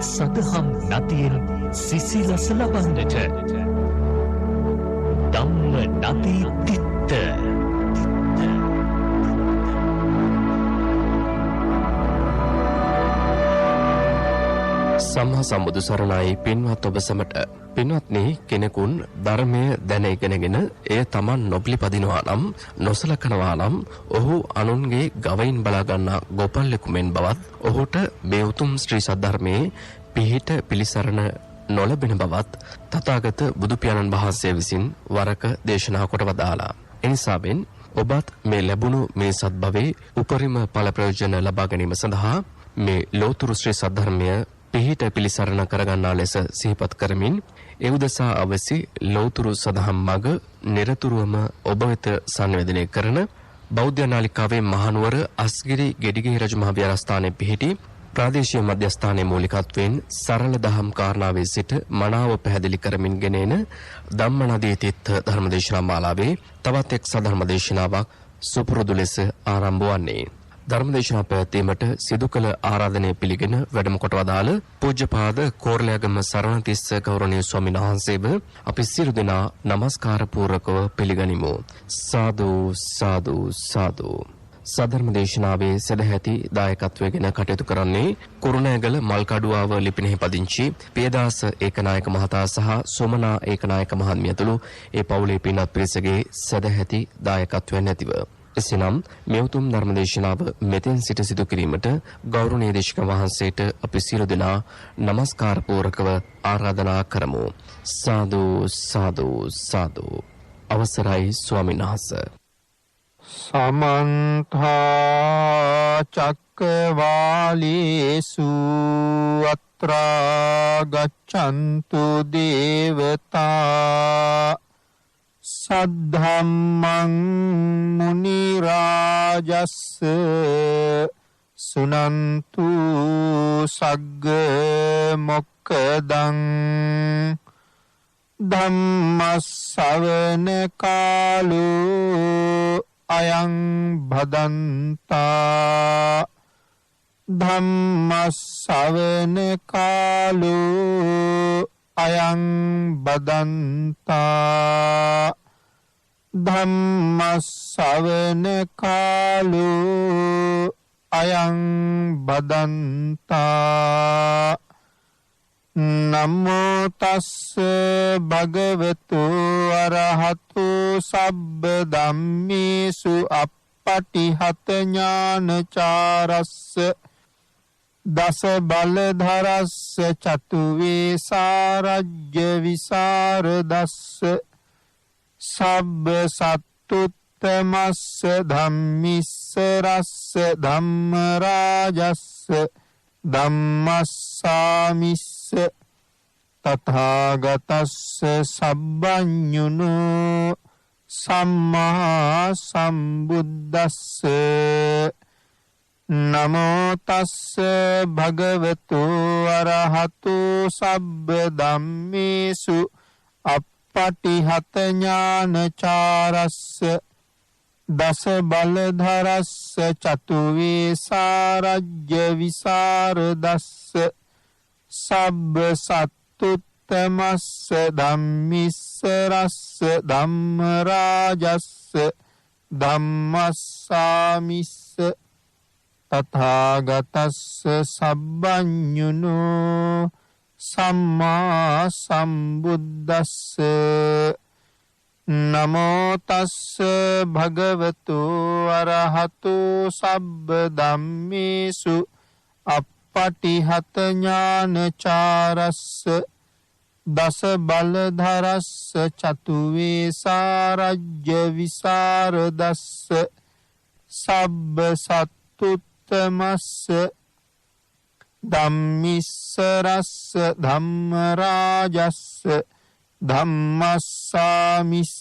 සදහම් නදියෙන් සිසිලස ලබන්නට ධම්ම නදී තිත්ත සම්මා සම්බුදු සරණයි පින්වත් ඔබ සැමට. පින්වත්නි, කෙනෙකුන් ධර්මය දැන ඉගෙනගෙන එය Taman නොපිළිපදිනවා නම්, නොසලකනවා නම් ඔහු අනුන්ගේ ගවයින් බලා ගන්නා ගොපල්ලෙකු මෙන් බවත්, ඔහුට මේ උතුම් ශ්‍රී සද්ධර්මයේ පිහිට පිළිසරණ නොලැබෙන බවත් තථාගත බුදු පියාණන් වහන්සේ විසින් වරක දේශනා කොට වදාලා. එනිසාවෙන් ඔබත් මේ ලැබුණු මේ සත්භවයේ උපරිම ඵල ප්‍රයෝජන ලබා ගැනීම සඳහා මේ ලෝතුරු ශ්‍රී සද්ධර්මය පිහිට පිළිසරණ කරගන්නා ලෙස සිහිපත් කරමින් ඒ උදෙසා අවසි ලෞතුරු සදහම් මඟ නිරතුරුවම ඔබ වෙත සංවේදනය කරන බෞද්ධ නාලිකාවේ මහනුවර අස්ගිරි ගෙඩිගේ රජමහා විහාරස්ථානයේ පිහිටි ප්‍රාදේශීය මධ්‍යස්ථානයේ මූලිකත්වයෙන් සරල දහම් කාරණාවේ සිට මනාව පැහැදිලි කරමින් ගෙනෙන ධම්මනදී තිත්ත ධර්මදේශනා මාලාවේ තවත් එක් සදහම් දේශනාවක් සුපුරුදු ලෙස ආරම්භ වන්නේ. ධර්මදේශනා පැවැත්වීමට සිදු කළ ආරාධනය පිළිගෙන වැඩම කොට වදාළ පූජ්‍යපාද කෝරළයාගම සරණතිස්ස ගෞරවනීය ස්වාමීන් වහන්සේව අපි සියලු දෙනා নমස්කාර පූර්වකව පිළිගනිමු. සාදු සාදු සාදු. සද්ධර්මදේශනාවේ සදැහැති දායකත්වයෙන් කටයුතු කරන්නේ කුරුණෑගල මල්කඩුවාව ලිපිනෙහි පදිංචි පියදාස ඒකනායක මහතා සහ සෝමනා ඒකනායක මහත්මිය ඇතුළු ඒ පවුලේ පින්වත් පිරිසගේ සදැහැති දායකත්වයෙන් ඇතිව එසේනම් මේ උතුම් ධර්මදේශනාව මෙතෙන් සිට සිදු කිරීමට ගෞරවනීය දේශක වහන්සේට අපි සියලු දෙනා নমස්කාර පූර්වකව ආරාධනා කරමු. සාදු සාදු සාදු. අවසරයි ස්වාමීන් වහන්සේ. සමන්ත චක්කවාලේසු අත්‍රා ගච්ඡන්තු දේවතා සද්ධම්මං මුනි රාජස්ස සුනන්තු සග්ග මොක්ඛදං ධම්මස්සවන කාලෝ අයං භදන්තා ධම්මස්සවන කාලෝ අයං බදන්තා ධම්මස්සවන කාලෝ අයං බදන්තා නමෝ තස්ස භගවතු අරහතු සබ්බ ධම්මේසු අප්පටිහත ඥානචාරස්ස දස බලධරස්ස චතු වේසාරජ්‍ය විසරදස්ස සබ්බ සත්තුත්තමස්ස ධම්මිස්ස රස්ස ධම්ම රාජස්ස ධම්මස්සාමිස්ස තථාගතස්ස සබ්බඤුනෝ සම්මා සම්බුද්දස්ස නමෝ තස්ස භගවතු අරහතු සබ්බ ධම්මේසු අප්පටිහත ඥානචාරස්ස දස බලධරස්ස චතු වේසාරජ්‍ය විසරදස්ස සබ්බ සත්තුත්තමස්ස ධම්මිස්ස රස්ස ධම්ම රාජස්ස ධම්මස්සාමිස්ස තථාගතස්ස සබ්බඤුනෝ සම්මා සම්බුද්දස්ස නමෝ තස්ස භගවතු අරහතු සබ්බ ධම්මේසු අප්පටිහත ඥානචාරස්ස දස බලධරස්ස චතු වේසාරජ්‍ය විසරදස්ස සබ්බ සත්තුත්තමස්ස ධම්මිස්ස රස්ස ධම්ම රාජස්ස ධම්මස්සාමිස්ස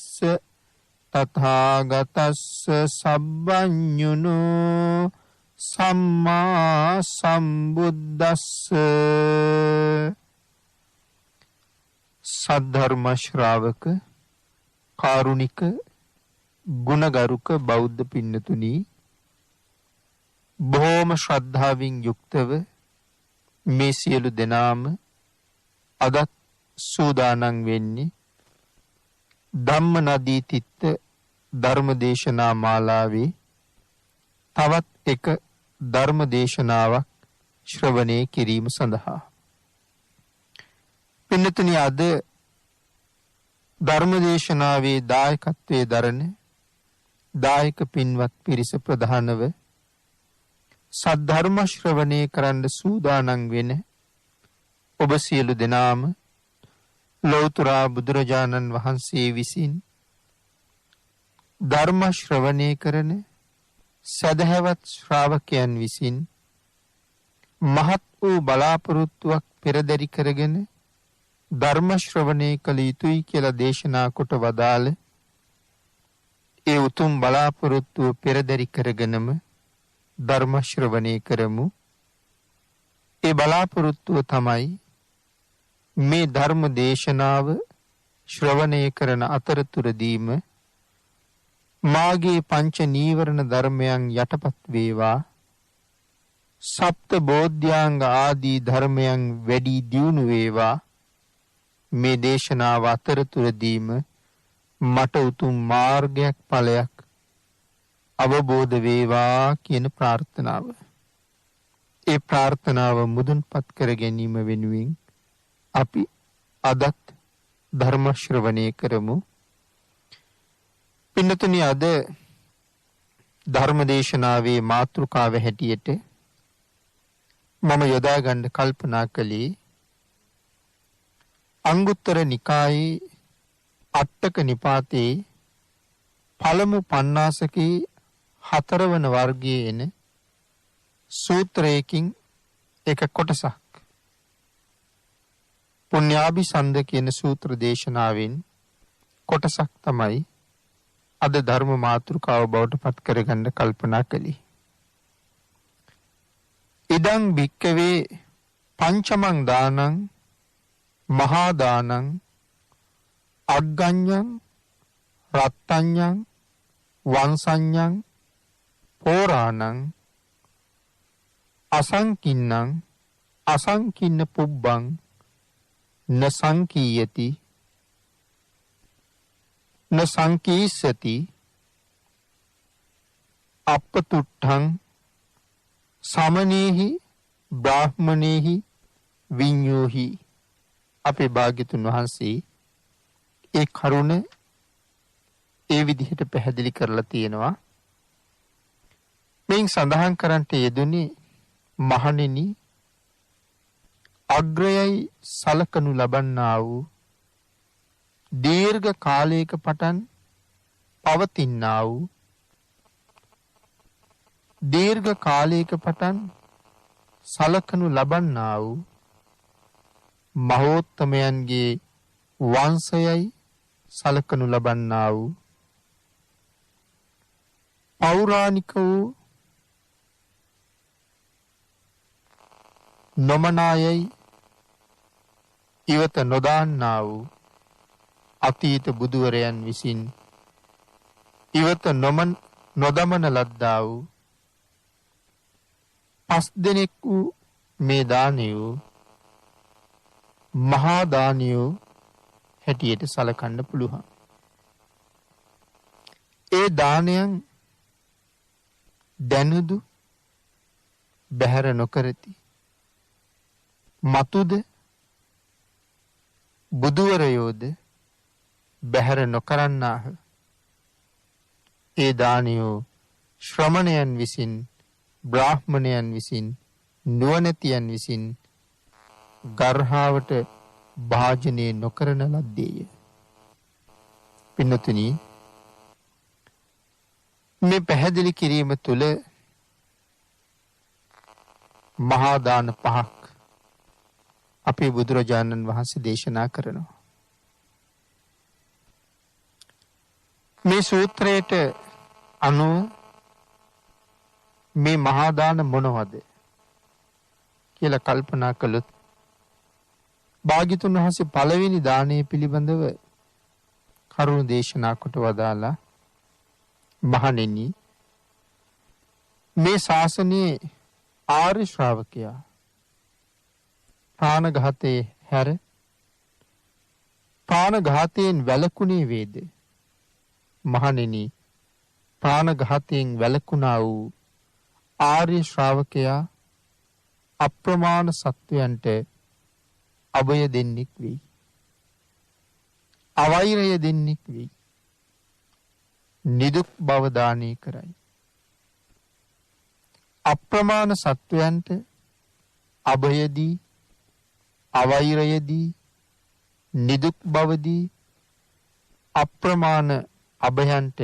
තථාගතස්ස සබ්බඤුනෝ සම්මා සම්බුද්දස්ස. සද්ධර්ම ශ්‍රාවක කාරුණික ගුණගරුක බෞද්ධ පින්නතුනි, බොහෝම ශ්‍රද්ධාවෙන් යුක්තව මේ සියලු දෙනාම අදත් සූදානම් වෙන්නේ ධම්ම නදී තිත්ත ධර්මදේශනා මාලාවේ තවත් එක ධර්මදේශනාවක් ශ්‍රවණය කිරීම සඳහා. පින්නතුනි, අද ධර්මදේශනාවේ දායකත්වයේ දරන දායක පින්වත් පිරිස ප්‍රධානව සද්ධර්ම ශ්‍රවණය කරන්න සූදානම් වෙන ඔබ සියලු දෙනාම ලෞතර බුදුරජාණන් වහන්සේ විසින් ධර්ම ශ්‍රවණය කරන සදහැවත් ශ්‍රාවකයන් විසින් මහත් වූ බලාපොරොත්තුවක් පෙරදරි කරගෙන ධර්ම ශ්‍රවණය කළ යුතුයි කියලා දේශනා කොට වදාළ ඒ උතුම් බලාපොරොත්තුව පෙරදරි කරගෙනම ධර්ම ශ්‍රවණය කරමු. ඒ බලාපොරොත්තුව තමයි මේ ධර්ම දේශනාව ශ්‍රවණය කරන අතරතුරදීම මාගේ පංච නීවරණ ධර්මයන් යටපත් වේවා, සප්ත බෝධ්‍යාංග ආදී ධර්මයන් වැඩි දියුණු වේවා. මේ දේශනාව අතරතුරදීම මට උතුම් මාර්ගයක් ඵලයක් අවබෝධ වේවා කියන ප්‍රාර්ථනාව. ඒ ප්‍රාර්ථනාව මුදුන්පත් කර ගැනීම වෙනුවෙන් අපි අදත් ධර්ම ශ්‍රවණය කරමු. පින්නතුනි, අද ධර්ම දේශනාවේ මාතෘකාව හැටියට මම යොදා ගන්න කල්පනා කළේ අංගුත්තර නිකායේ අට්ඨක නිපාතේ පළමු පඤ්ඤාසකේ 4 වන වර්ගයේ එන සූත්‍රයකින් එක කොටසක්. පුණ්‍යාභිසන්ද කියන සූත්‍ර දේශනාවෙන් කොටසක් තමයි අද ධර්ම මාතෘකාව බවට පත් කරගන්න කල්පනා කළේ. ඉදං භික්කවේ පංචමං දානං මහා දානං අග්ගඤ්ඤං රත්තඤ්ඤං වංසඤ්ඤං පෝරාණං අසංකින්නං අසංකින්න පුබ්බං න සංකීයති න සංකීසති අප්පතුට්ඨං සමනේහි බ්‍රාහ්මනේහි විඤ්ඤෝහි. අපේ භාග්‍යතුන් වහන්සේ ඒ කරුණ ඒ විදිහට පැහැදිලි කරලා තියෙනවා. මෙයින් සඳහන් කරන්නට යෙදුනේ මහණෙනි, අග්‍රයයි සලකනු ලබන්නා වූ දීර්ඝ කාලයක පටන් පවතිනා වූ දීර්ඝ කාලයක පටන් සලකනු ලබන්නා වූ මහෝත්තමයන්ගේ වංශයයි සලකනු ලබන්නා වූ පෞරාණික වූ නොමනායයි ඉවත නොදාන්නා වූ අතීත බුදුවරයන් විසින් ඉවත නොදමන ලද්දා වූ 5 දෙනෙක් වූ මේ දානියෝ මහා දානියෝ හැටියට සලකන්න පුළුවන්. ඒ දානයන් දැනුදු බැහැර නොකරති. මතුද බුදුවරයෝද බැහැර නොකරන්නාහ. ඒ දානියෝ ශ්‍රමණයන් විසින්, බ්‍රාහ්මණයන් විසින්, නුවණැතියන් විසින් ගර්හාවට භාජනය නොකරන ලද්දේය. පින්නතුනි, මේ පැහැදිලි කිරීම තුළ මහා දාන 5ක් අපේ බුදුරජාණන් වහන්සේ දේශනා කරනවා. මේ සූත්‍රයට අනුව මේ මහා දාන මොනවද කියලා කල්පනා කළොත් භාග්‍යතුන් වහන්සේ පළවෙනි දානය පිළිබඳව කරුණු දේශනා කොට වදාලා, මහණෙනි, මේ ශාසනයේ ආර්ය ශ්‍රාවකයා ප්‍රාණඝාතයේ හැර ප්‍රාණඝාතයෙන් වැළකුණේ වේද? මහණෙනි, ප්‍රාණඝාතයෙන් වැළකුණා වූ ආර්ය ශ්‍රාවකයා අප්‍රමාණ සත්වයන්ට අභය දෙන්නෙක් වෙයි. අවෛරය දෙන්නෙක් වෙයි. නිදුක් බව දානය කරයි. අප්‍රමාණ සත්වයන්ට අභයදී, අවෛරයදී, නිදුක් බවදී, අප්‍රමාණ අභයන්ට,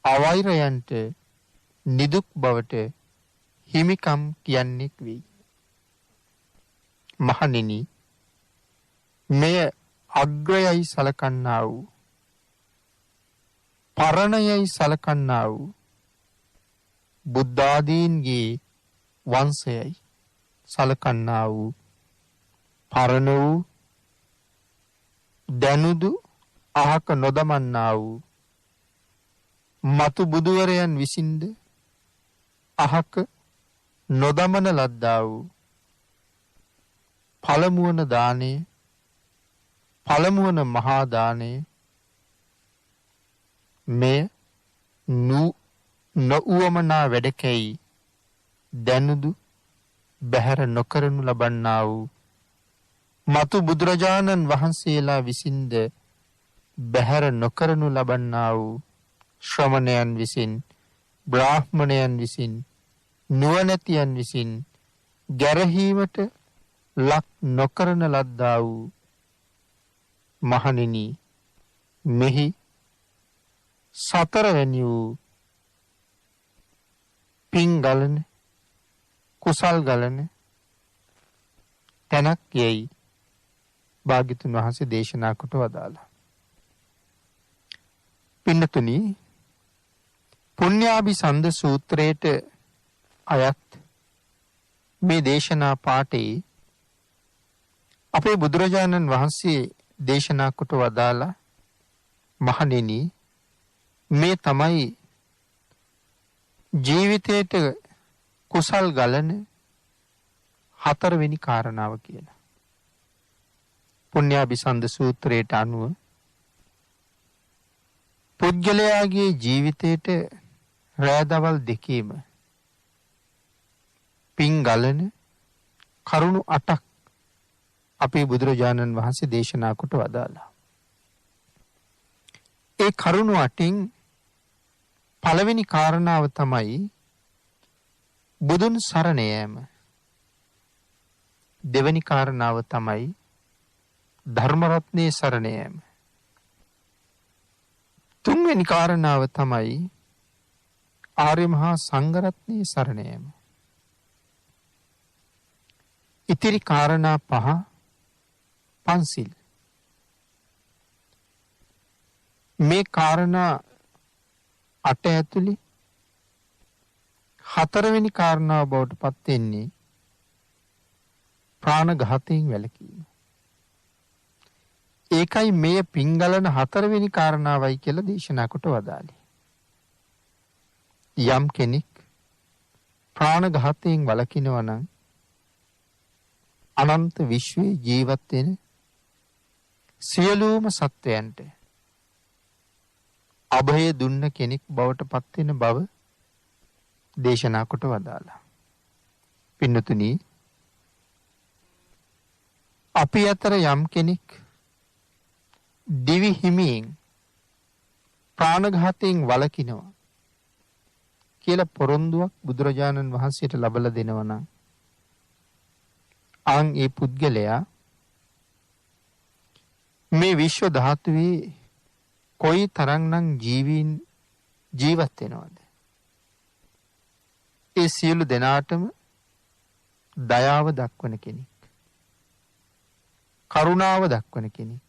අවෛරයන්ට, නිදුක් බවට හිමිකම් කියන්නෙක් වෙයි. මහණෙනි, මෙය අග්‍රයයි සලකන්නා වූ, පරණයයි සලකන්නා වූ බුද්ධාදීන්ගේ වංශයයි සලකන්නා වූ, පරණ වූ, දැනුදු අහක නොදමන්නා වූ මතු බුදුවරයන් විසින්ද අහක නොදමන ලද්දා වූ පළමුවන දානය, පළමුවන මහා දානය, මෙය නොඋවමනා වැඩකැයි දැනුදු බැහැර නොකරනු ලබන්නා වූ මතු බුදුරජාණන් වහන්සේලා විසින්ද බැහැර නොකරනු ලබන්නා වූ ශ්‍රමණයන් විසින්, බ්‍රාහ්මණයන් විසින්, නුවණැතියන් විසින් ගැරහීමට ලක් නොකරන ලද්දා වූ මහණෙනි, මෙහි සතරවැනි වූ පින් ගලන, කුසල් ගලන තැනක් යයි භාග්‍යතුන් වහන්සේ දේශනා කොට වදාළා. පින්නතුනි, පුණ්‍යාභිසන්ද සූත්‍රයට අයත් මේ දේශනා පාඨයේ අපේ බුදුරජාණන් වහන්සේ දේශනා කොට වදාලා, මහණෙනි, මේ තමයි ජීවිතයට කුසල් ගලන හතරවෙනි කාරණාව කියලා. පුණ්‍යාභිසන්ද සූත්‍රයට අනුව පුද්ගලයාගේ ජීවිතයට රැදවල් දෙකේම පින් ගලන කරුණු 8ක් අපේ බුදුරජාණන් වහන්සේ දේශනා කොට වදාලා. ඒ කරුණු 8න් පළවෙනි කාරණාව තමයි බුදුන් සරණ යාම. දෙවෙනි කාරණාව තමයි ධර්ම රත්නයේ සරණ යාම. තුන්වෙනි කාරණාව තමයි ආර්ය මහා සංඝ රත්නයේ සරණ යාම. ඉතිරි කාරණා 5 පන්සිල්. මේ කාරණා 8 ඇතුළේ හතරවෙනි කාරණාව බවට පත් වෙන්නේ ප්‍රාණඝාතයෙන් වැළකීම. ඒකයි මේ පිංගලන හතරවෙනි කාරණාවයි කියලා දේශනා කොට වදාළේ. යම් කෙනෙක් ප්‍රාණඝාතයෙන් වළකිනවා නම් අනන්ත විශ්වයේ ජීවත් වෙන සියලුම සත්වයන්ට අභය දුන්න කෙනෙක් බවට පත් වෙන බව දේශනා කොට වදාලා. පින්නතුනි, අපි අතර යම් කෙනෙක් දිවි හිමියෙන් ප්‍රාණඝාතයෙන් වළකිනවා කියලා පොරොන්දුවක් බුදුරජාණන් වහන්සේට ලබලා දෙනවා නම් ඒ පුද්ගලයා මේ විශ්ව ධාතුවේ කොයි තරම්නම් ජීවත් වෙනවද? ඒ සියලු දෙනාටම දයාව දක්වන කෙනෙක්, කරුණාව දක්වන කෙනෙක්,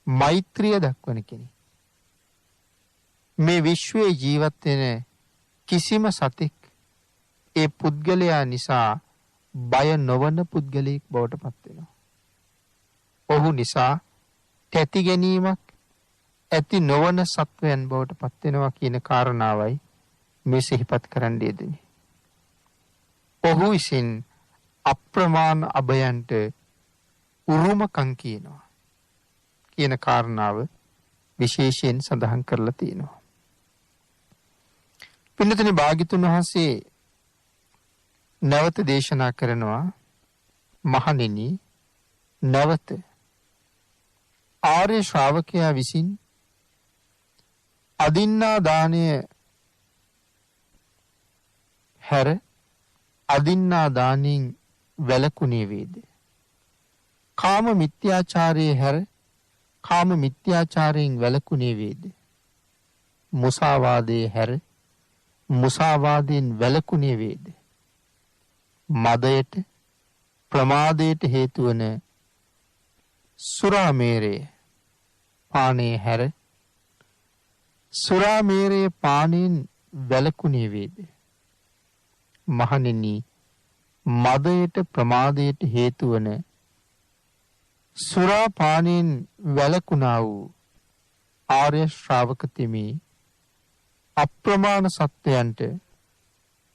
මෛත්‍රිය දක්වන කෙනෙක්. මේ විශ්වයේ ජීවත් වෙන කිසිම සතෙක් ඒ පුද්ගලයා නිසා බය නොවන පුද්ගලයෙක් බවට පත් වෙනවා. ඔහු නිසා තැති ගැනීමක් ඇති නොවන සත්වයන් බවට පත් වෙනවා කියන කාරණාවයි මේ සිහිපත් කරන්න යෙදුනේ. ඔහු විසින් අප්‍රමාණ අභයන්ට උරුමකම් කියනවා කියන කාරණාව විශේෂයෙන් සඳහන් කරලා තියෙනවා. පින්නතනි භාග්‍යතුන් වහන්සේ නැවත දේශනා කරනවා මහණෙනි නැවත ආර්ය ශ්‍රාවකයා විසින් අදින්නා දාණය හැර අදින්නා දාණයෙන් වැළකුණේ වේද? කාම මිත්‍යාචාරයේ හැර කාම මිත්‍යාචාරයෙන් වැළකුණේ වේද? මුසාවාදයේ හැර මුසාවාදයෙන් වැළකුණේ වේද? මදයට ප්‍රමාදයට හේතු වන සුරාමේරය පානයේ හැර සුරාමේරයේ පානයෙන් වැළකුණේ වේද? මහණෙනි මදයට ප්‍රමාදයට හේතු වන සුරා පානයෙන් වැළකුණා වූ ආර්ය ශ්‍රාවක තෙමේ අප්‍රමාණ සත්වයන්ට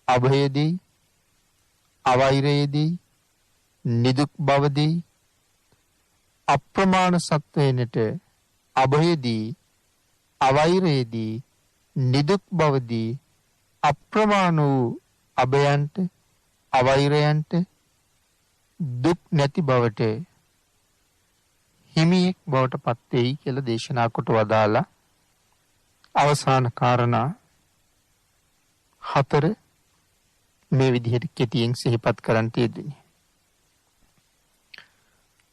අභයදී අවෛරයේදී නිදුක් බවදී අප්‍රමාණ සත්වයනට අභයදී අවෛරයේදී නිදුක් බවදී අප්‍රමාණ වූ අභයන්ට අවෛරයන්ට දුක් නැති බවට හිමියෙක් බවට පත් වෙයි කියලා දේශනා කොට වදාලා අවසාන කාරණා 4 මේ විදිහට කෙටියෙන් සිහිපත් කරන්න තියෙන්නේ.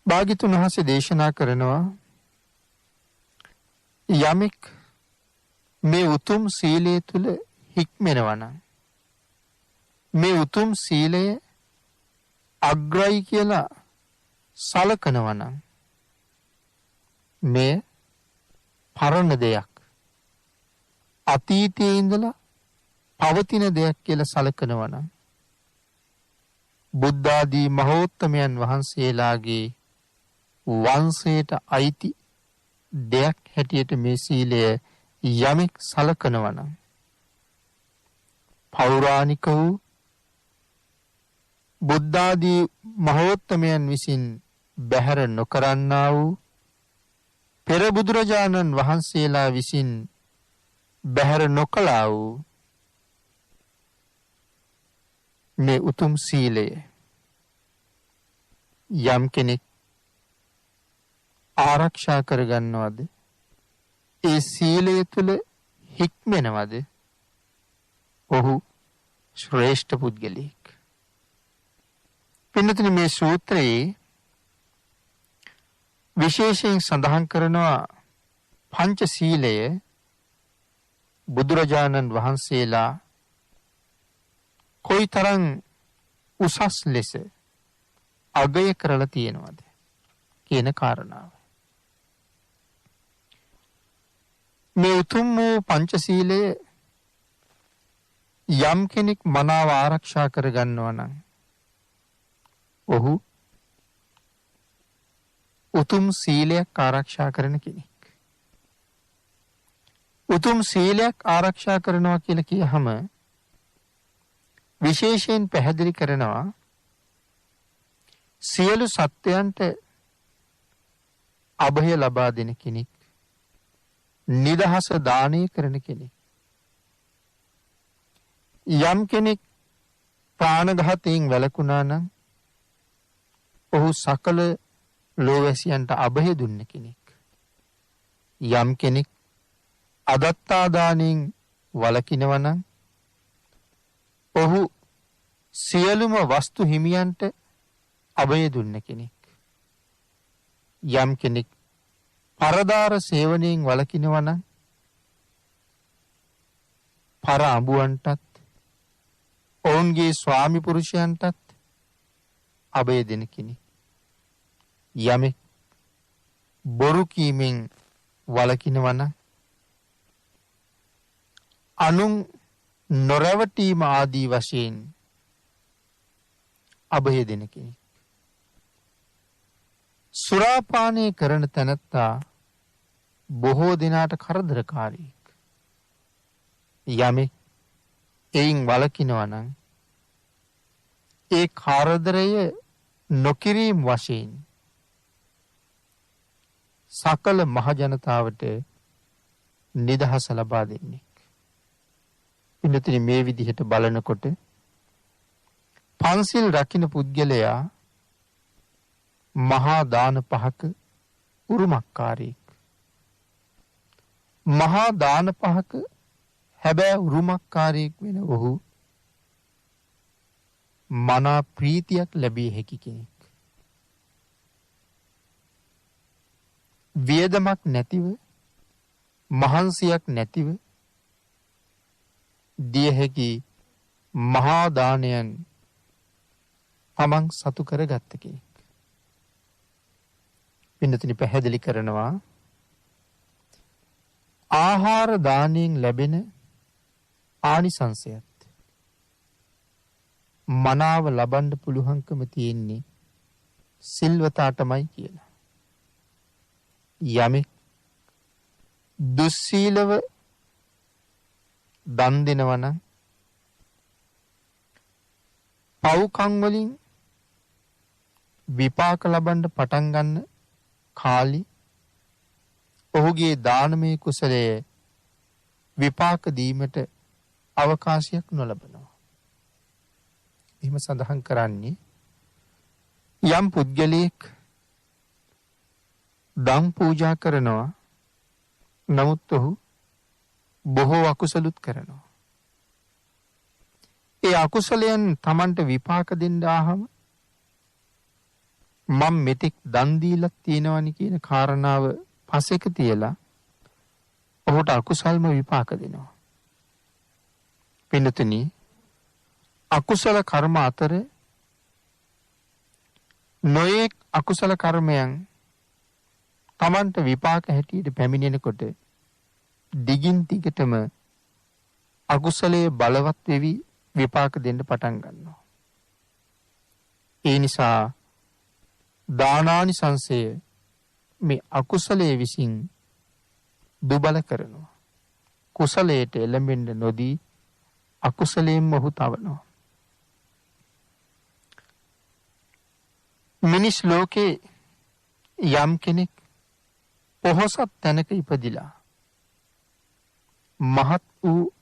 භාග්‍යතුන් වහන්සේ දේශනා කරනවා යමෙක් මේ උතුම් සීලය තුල හික්මෙනවා නම් මේ උතුම් සීලය අග්‍රයි කියලා සලකනවා නම් මේ පරණ දෙයක් අතීතයේ ඉඳලා පවතින දෙයක් කියලා සලකනවා නම් බුද්ධ ආදී මහෝත්තමයන් වහන්සේලාගේ වංශයට අයිති දෙයක් හැටියට මේ සීලය යමෙක් සලකනවා නම් පෞරාණික වූ බුද්ධ ආදී මහෝත්තමයන් විසින් බැහැර නොකරන්නා වූ පෙර බුදුරජාණන් වහන්සේලා විසින් බැහැර නොකළා වූ මේ උතුම් සීලය යම් කෙනෙක් ආරක්ෂා කරගන්නවද ඒ සීලය තුල හික්මෙනවද ඔහු ශ්‍රේෂ්ඨ පුද්ගලෙක්. පින්නතුනි මේ සූත්‍රයේ විශේෂයෙන් සඳහන් කරනවා පංච සීලය බුදුරජාණන් වහන්සේලා කොයිතරම් උසස් ලෙස අගය කරලා තියෙනවද කියන කාරණාව. මේ උතුම් වූ පංචශීලය යම් කෙනෙක් මනාව ආරක්ෂා කරගන්නවා නම් ඔහු උතුම් සීලයක් ආරක්ෂා කරන කෙනෙක්. උතුම් සීලයක් ආරක්ෂා කරනවා කියලා කියහම විශේෂයෙන් පැහැදිලි කරනවා සියලු සත්වයන්ට අභය ලබා දෙන කෙනෙක්, නිදහස දානය කරන කෙනෙක්. යම් කෙනෙක් ප්‍රාණඝාතයෙන් වැළකුණා නම් ඔහු සකල ලෝවැසියන්ට අභය දුන්න කෙනෙක්. යම් කෙනෙක් අදත්තා දානයෙන් වළකිනවා නම් ඔහු සියලුම වස්තු හිමියන්ට අභය දුන්න කෙනෙක්. යම් කෙනෙක් පරදාර සේවනයෙන් වළකිනවා නම් පර අඹුවන්ටත් ඔවුන්ගේ ස්වාමි පුරුෂයන්ටත් අභය දෙන කෙනෙක්. යමෙක් බොරු කීමෙන් වළකිනවා නම් අනුන් නොරැවටීම ආදී වශයෙන් අභය දෙන කෙනෙක්. සුරාපානය කරන තැනැත්තා බොහෝ දෙනාට කරදරකාරීක්. යමෙක් එයින් වළකිනවා නම් ඒ කාර්යදරය නොකිරීම වශයෙන් සකල මහ ජනතාවට නිදහස ලබා දෙන්නේ. ඉන්නතේ මේ විදිහට බලනකොට පන්සිල් රකින්න පුද්ගලයා මහා දාන පහක උරුමකාරයෙක්. මහා දාන පහක හැබැයි උරුමකාරයෙක් වෙන ඔහු මනා ප්‍රීතියක් ලැබිය හැකි කෙනෙක්. වියදමක් නැතිව මහන්සියක් නැතිව දිය හැකි මහා දානයන් තමන් සතු කරගත්ත කෙනෙක්. පින්නතුනි පැහැදිලි කරනවා ආහාර දානයෙන් ලැබෙන ආනිසංසයත් මනාව ලබන්න පුළුවන්කම තියෙන්නේ සිල්වතාටමයි කියලා. යමෙක් දුස්සීලව දන් දෙනවා නම් පව්කම් වලින් විපාක ලබන්න පටන් ගන්න කාලි ඔහුගේ දානමය කුසලයේ විපාක දීමට අවකාශයක් නොලබනවා. එහෙම සඳහන් කරන්නේ යම් පුද්ගලයෙක් දම් පූජා කරනවා නමුත් ඔහු බොහෝ අකුසලුත් කරනවා. ඒ අකුසලයන් Tamanට විපාක දෙන්න ආවම මම මෙතෙක් දන් දීලා තියෙනවනි කියන කාරණාව පසෙක තියලා ඔහුට අකුසල්ම විපාක දෙනවා. පින්නතුනි අකුසල කර්ම අතර නොයෙක් අකුසල කර්මයන් Tamanට විපාක හැටියට පැමිණෙනකොට දිගින් දිගටම අකුසලයේ බලවත් වෙවි විපාක දෙන්න පටන් ගන්නවා. ඒ නිසා දානානිසංසය මේ අකුසලයේ විසින් දුබල කරනවා. කුසලයට එළඹෙන්න නොදී අකුසලයෙන් ඔහු තවනවා. මිනිස් ලෝකේ යම් කෙනෙක් පොහොසත් තැනක ඉපදිලා මහත් වූ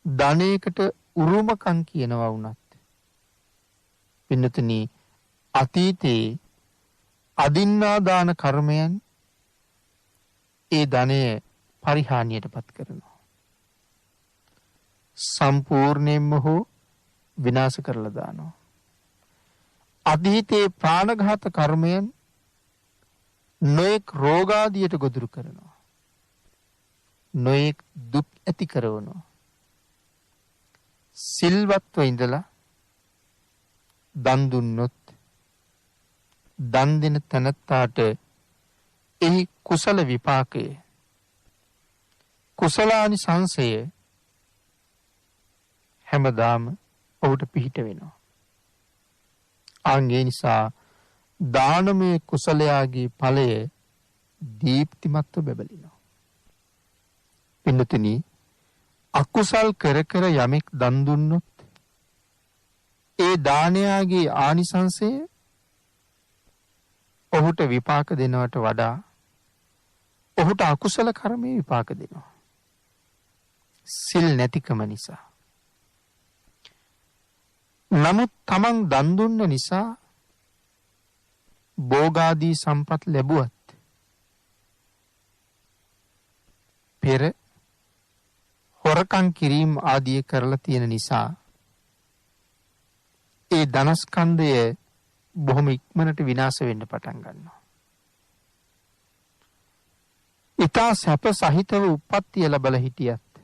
ධනයකට උරුමකම් කියනවා වුණත් පින්නතුනි අතීතේ අදින්නා දාන කර්මයන් ඒ ධනය පරිහානියටපත් කරනවා. සම්පූර්ණයෙන්ම හෝ විනාශ කරලා දානවා. අතීතේ ප්‍රාණඝාත කර්මයන් නොඑක් රෝගාදියට ගොදුරු කරනවා. නොඑක් දුක් ඇති කරනවා. සිල්වත්ව ඉඳලා දන් දුන්නොත් දන් දෙන තැනැත්තාට එහි කුසල විපාකය කුසලානිසංසය හැමදාම ඔහුට පිහිට වෙනවා. ඒ නිසා දානමය කුසලයාගේ ඵලය දීප්තිමත්ව බැබලෙනවා. පින්නතුනි අකුසල් කර කර යමෙක් දන් දුන්නොත් ඒ දානයාගේ ආනිසංසය ඔහුට විපාක දෙනවට වඩා ඔහුට අකුසල කර්මයේ විපාක දෙනවා. සිල් නැතිකම නිසා. නමුත් තමන් දන් දුන්න නිසා භෝගාදී සම්පත් ලැබුවත් පෙර හොරකම් කිරීම ආදී කරලා තියෙන නිසා ඒ ධනස්කන්ධය බොහොම ඉක්මනට විනාශ වෙන්න පටන් ගන්නවා. ඊතා සැප සහිතව උප්පත්තිය ලැබලා හිටියත්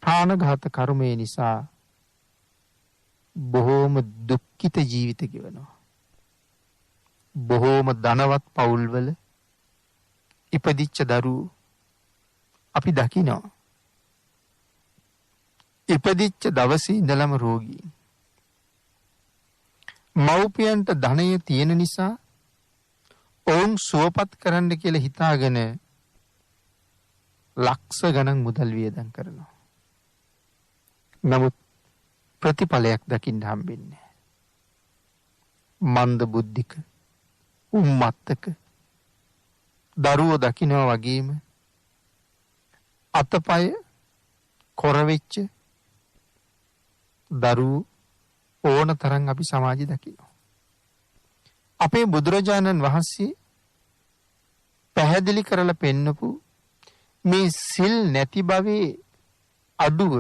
ප්‍රාණඝාත කර්මය නිසා බොහෝම දුක්ඛිත ජීවිත ගෙවනවා. බොහෝම ධනවත් පවුල්වල ඉපදිච්ච දරුවෝ අපි දකිනවා. ඉපදිච්ච දවසේ ඉඳලම රෝගී. මව්පියන්ට ධනය තියෙන නිසා ඔවුන් සුවපත් කරන්න කියලා හිතාගෙන ලක්ෂ ගණන් මුදල් වියදම් කරනවා. නමුත් ප්‍රතිඵලයක් දකින්න හම්බෙන්නේ. මන්ද බුද්ධික උම්මත්තක දරුවෝ දකිනවා වගේම අතපය කොරවෙච්ච දරුවෝ ඕන තරම් අපි සමාජෙ දකිනවා. අපේ බුදුරජාණන් වහන්සේ පැහැදිලි කරලා පෙන්නපු මේ සිල් නැති බවේ අඩුව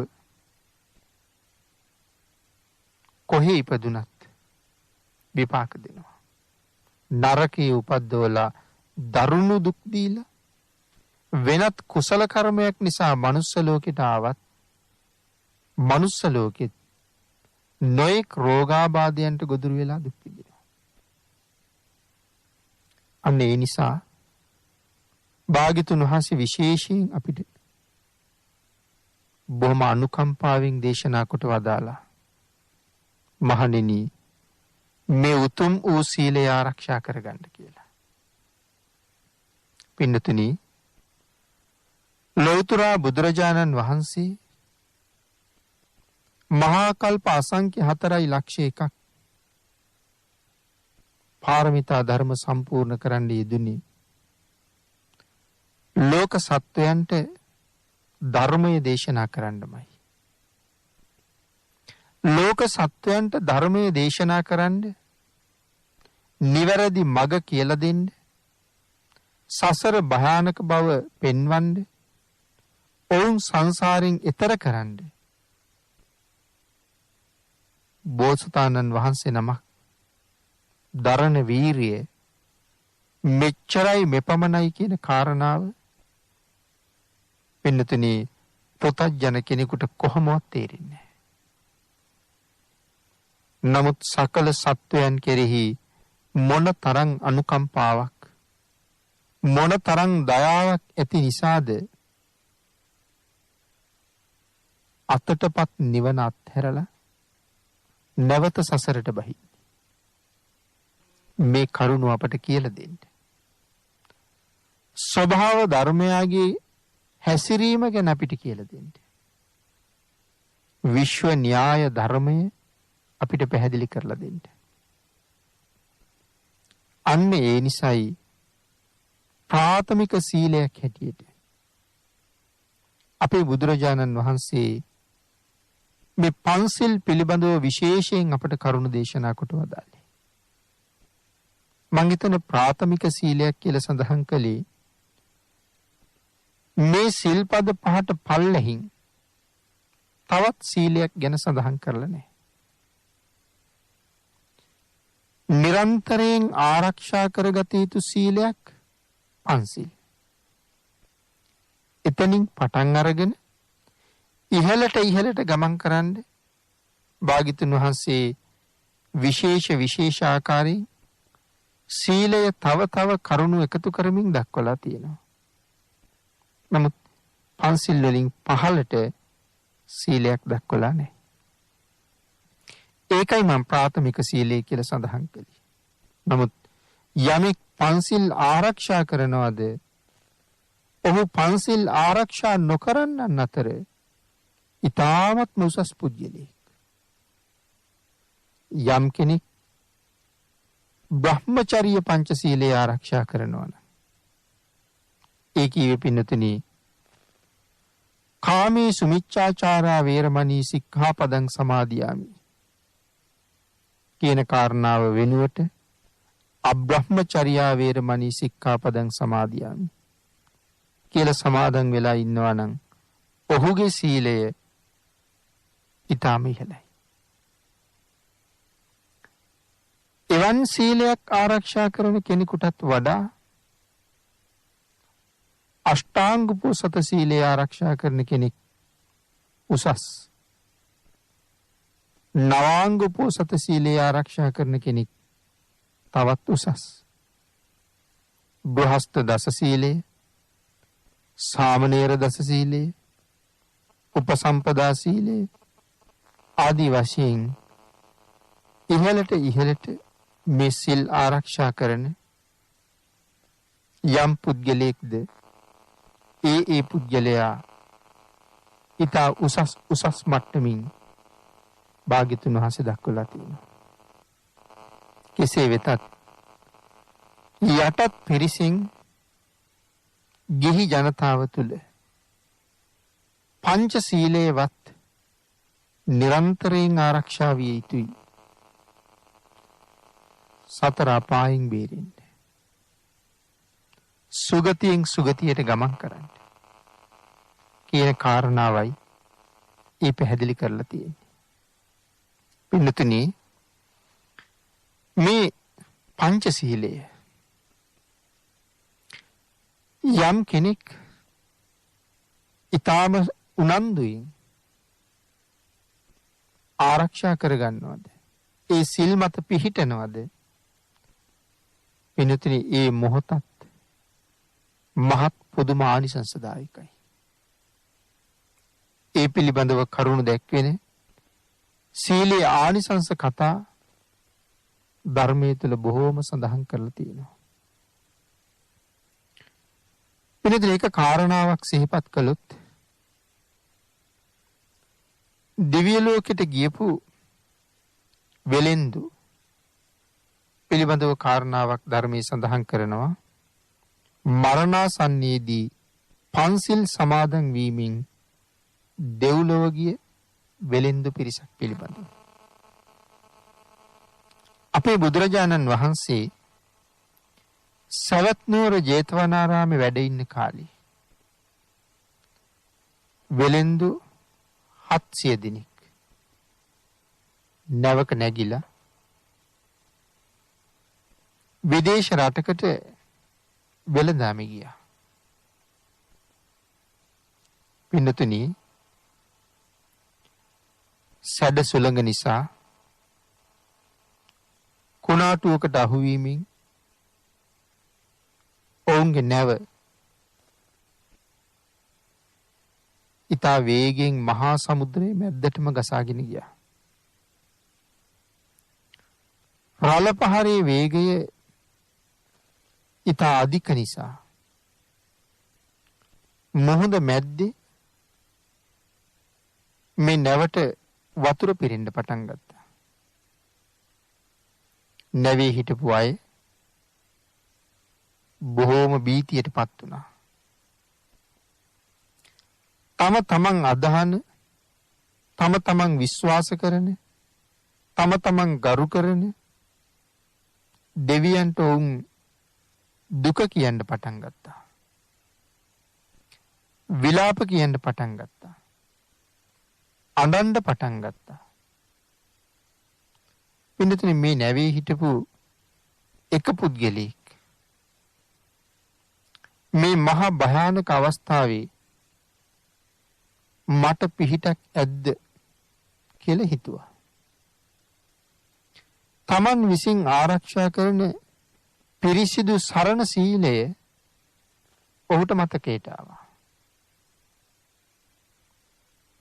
කොහේ ඉපදුනත් විපාක දෙනවා. නරකයේ උපද්දවලා දරුණු දුක් දීලා වෙනත් කුසල කර්මයක් නිසා මනුස්ස ලෝකෙට ආවත් මනුස්ස ලෝකෙත් නොයෙක් රෝගාබාධයන්ට ගොදුරු වෙලා දුක් විඳිනවා. අන්න ඒ නිසා භාග්‍යතුන් වහන්සේ විශේෂයෙන් අපිට බොහොම අනුකම්පාවෙන් දේශනා කොට වදාලා මහණෙනි මේ උතුම් වූ සීලය ආරක්ෂා කරගන්න කියලා. පින්නතුනි ලෞතර බුදුරජාණන් වහන්සේ මහා කල්ප අසංඛ්‍ය 4.1 පාරමිතා ධර්ම සම්පූර්ණ කරන්න යෙදුනේ ලෝක සත්වයන්ට ධර්මය දේශනා කරන්නමයි. ලෝක සත්වයන්ට ධර්මය දේශනා කරන්න නිවැරදි මඟ කියලා දෙන්න සසර භයානක බව පෙන්වන්න ඔවුන් සංසාරයෙන් එතර කරන්න බෝසතාණන් වහන්සේ නමක් දරණ වීරිය මෙච්චරයි මෙපමණයි කියන කාරණාව පින්නතුනි පොතජන කෙනෙකුට කොහොමවත් තේරෙන්නේ නැහැ. නමුත් සකල සත්වයන් කෙරෙහි මොන තරම් අනුකම්පාවක් මොන තරම් දයාවක් ඇති නිසාද අතටපත් නිවන අත්හැරලා නැවත සසරට බහි. මේ කරුණ අපට කියලා දෙන්න. ස්වභාව ධර්මයාගේ හැසිරීම ගැන අපිට කියලා දෙන්න. විශ්ව න්‍යාය ධර්මය අපිට පැහැදිලි කරලා දෙන්න. අන්න ඒ නිසයි ප්‍රාථමික සීලයක් හැටියට අපේ බුදුරජාණන් වහන්සේ මේ පන්සිල් පිළිබඳව විශේෂයෙන් අපට කරුණ දේශනා කොට වදාළේ. මං හිතන ප්‍රාථමික සීලයක් කියලා සඳහන් කළේ මේ සිල්පද පහට පල්ලෙහින් තවත් සීලයක් ගැන සඳහන් කරලා නැහැ. නිරන්තරයෙන් ආරක්ෂා කරගත යුතු සීලයක් පන්සිල්. එතනින් පටන් අරගෙන ඉහළට ගමන් කරන්න භාග්‍යතුන් වහන්සේ විශේෂ ආකාරයෙන් සීලය තව කරුණු එකතු කරමින් දක්වලා තියෙනවා. නමුත් පන්සිල් වලින් පහළට සීලයක් දක්වලා නැහැ. ඒකයි මම ප්‍රාථමික සීලය කියලා සඳහන් කළේ. නමුත් යමෙක් පන්සිල් ආරක්ෂා කරනවද ඔහු පන්සිල් ආරක්ෂා නොකරන්නන් අතර ඉතාමත්ම උසස් පුද්ගලයෙක්. යම් කෙනෙක් බ්‍රහ්මචර්ය පංචශීලය ආරක්ෂා කරනවා නම් ඒ කියේ පින්නතුනි කාමේ සුමිච්ඡාචාරා වේරමණී සික්ඛාපදං සමාදියාමි කියන කාරණාව වෙනුවට අබ්‍රහ්මචර්යා වේරමණී සික්ඛාපදං සමාදියාමි කියලා සමාදන් වෙලා ඉන්නවා නම් ඔහුගේ සීලය ඊටම ඉහළයි. එවන් සීලයක් ආරක්ෂා කරන කෙනෙකුටත් වඩා අෂ්ටාංග උපෝසත සීලය ආරක්ෂා කරන කෙනෙක් උසස්. නවාංග උපෝසත සීලය ආරක්ෂා කරන කෙනෙක් තවත් උසස්. ගෘහස්ත දස සීලය, සාමණේර දස සීලය, උපසම්පදා සීලය ආදී වශයෙන් ඉහළට මේ සිල් ආරක්ෂා කරන යම් පුද්ගලයෙක්ද ඒ පුද්ගලයා ඊට උසස් මට්ටමින් භාග්‍යතුන් වහන්සේ දක්වලා තියෙනවා. කෙසේ වෙතත් යටත් පිරිසින් ගිහි ජනතාව තුළ පංච සීලයේවත් නිරන්තරයෙන් ආරක්ෂා විය යුතුයි. සතර අපායෙන් බේරෙන්න. සුගතියෙන් සුගතියට ගමන් කරන්න. කියන කාරණාවයි ඒ පැහැදිලි කරලා තියෙන්නේ. පින්නතුනි මේ පංච සීලය යම් කෙනෙක් ඊටාම උනන්දුයෙන් ආරක්ෂා කරගන්නවද? ඒ සිල් මත පිහිටනවද? පින්නතුනි ඒ මොහොතත් මහත් පුදුම ආනිසංසදායකයි. ඒ පිළිබඳව කරුණු දැක්වෙන සීලේ ආනිසංස කතා ධර්මයේ තුල බොහෝම සඳහන් කරලා තියෙනවා. පිළිදෙන එක කාරණාවක් සිහිපත් කළොත් දිව්‍ය ලෝකෙට ගියපු වෙලෙන්දු පිළිබඳව කාරණාවක් ධර්මයේ සඳහන් කරනවා. මරණාසන්නයේදී පන්සිල් සමාදන් වීමෙන් දෙව්ලොව ගිය වෙලෙන්දු පිරිසක් පිළිබඳව. අපේ බුදුරජාණන් වහන්සේ සවැත් නුවර ජේතවනාරාමේ වැඩ ඉන්න කාලේ වෙලෙන්දු 700 දිනක් නැවක නැගිලා විදේශ රටකට වෙළඳාමේ ගියා. පින්නතුනි සැඩ සුළඟ නිසා කුණාටුවකට අහුවීමෙන් ඔවුන්ගේ නැව ඉතා වේගෙන් මහා සමුද්‍රයේ මැද්දටම ගසාගෙන ගියා. රළ පහරේ වේගය ඉතා අධික නිසා මුහුද මැද්දේ මේ නැවට වතුර පිරෙන්න පටන් ගත්තා. නැවේ හිටපු අය බොහෝම බීතියටපත් වුණා. තම තමන් අදහන, තම තමන් විශ්වාස කරන, තම තමන් ගරු කරන දෙවියන්ට වුන් දුක කියන්න පටන් ගත්තා. විලාප කියන්න පටන් ගත්තා. අඬන්න පටන් ගත්තා. පින්නතුනි මේ නැවේ හිටපු එක පුද්ගලෙක් මේ මහා භයානක අවස්ථාවේ මට පිහිටක් ඇද්ද කියලා හිතුවා. තමන් විසින් ආරක්ෂා කරන පිරිසිදු සරණ සීලය ඔහුට මතකයට ආවා.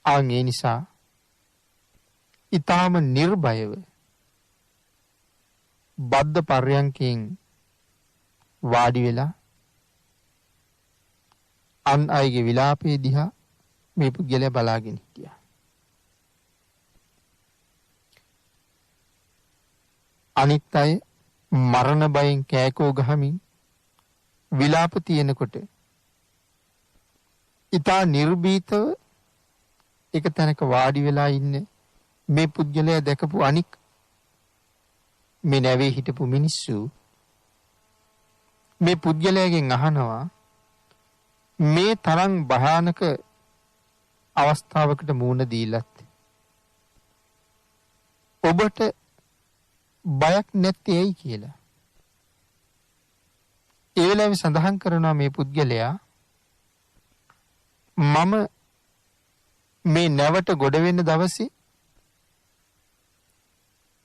ඒ නිසා ඊටාම නිර්භයව බද්ධ පර්යංකයෙන් වාඩි වෙලා අන් අයගේ විලාපේ දිහා මේ පුද්ගලයා බලාගෙන හිටියා. අනිත් අය මරණ බයෙන් කෑකෝ ගහමින් විලාප තියෙනකොට ඊටා නිර්භීතව එක තැනක වාඩි වෙලා ඉන්න මේ පුද්ගලයා දැකපු අනික් මේ නැවේ හිටපු මිනිස්සු මේ පුද්ගලයාගෙන් අහනවා මේ තරම් භයානක අවස්ථාවකට මුහුණ දීලත් ඔබට බයක් නැත්තේ ඇයි කියලා. ඒ වෙලාවේ සඳහන් කරනවා මේ පුද්ගලයා මම මේ නැවට ගොඩ වෙන්න දවසේ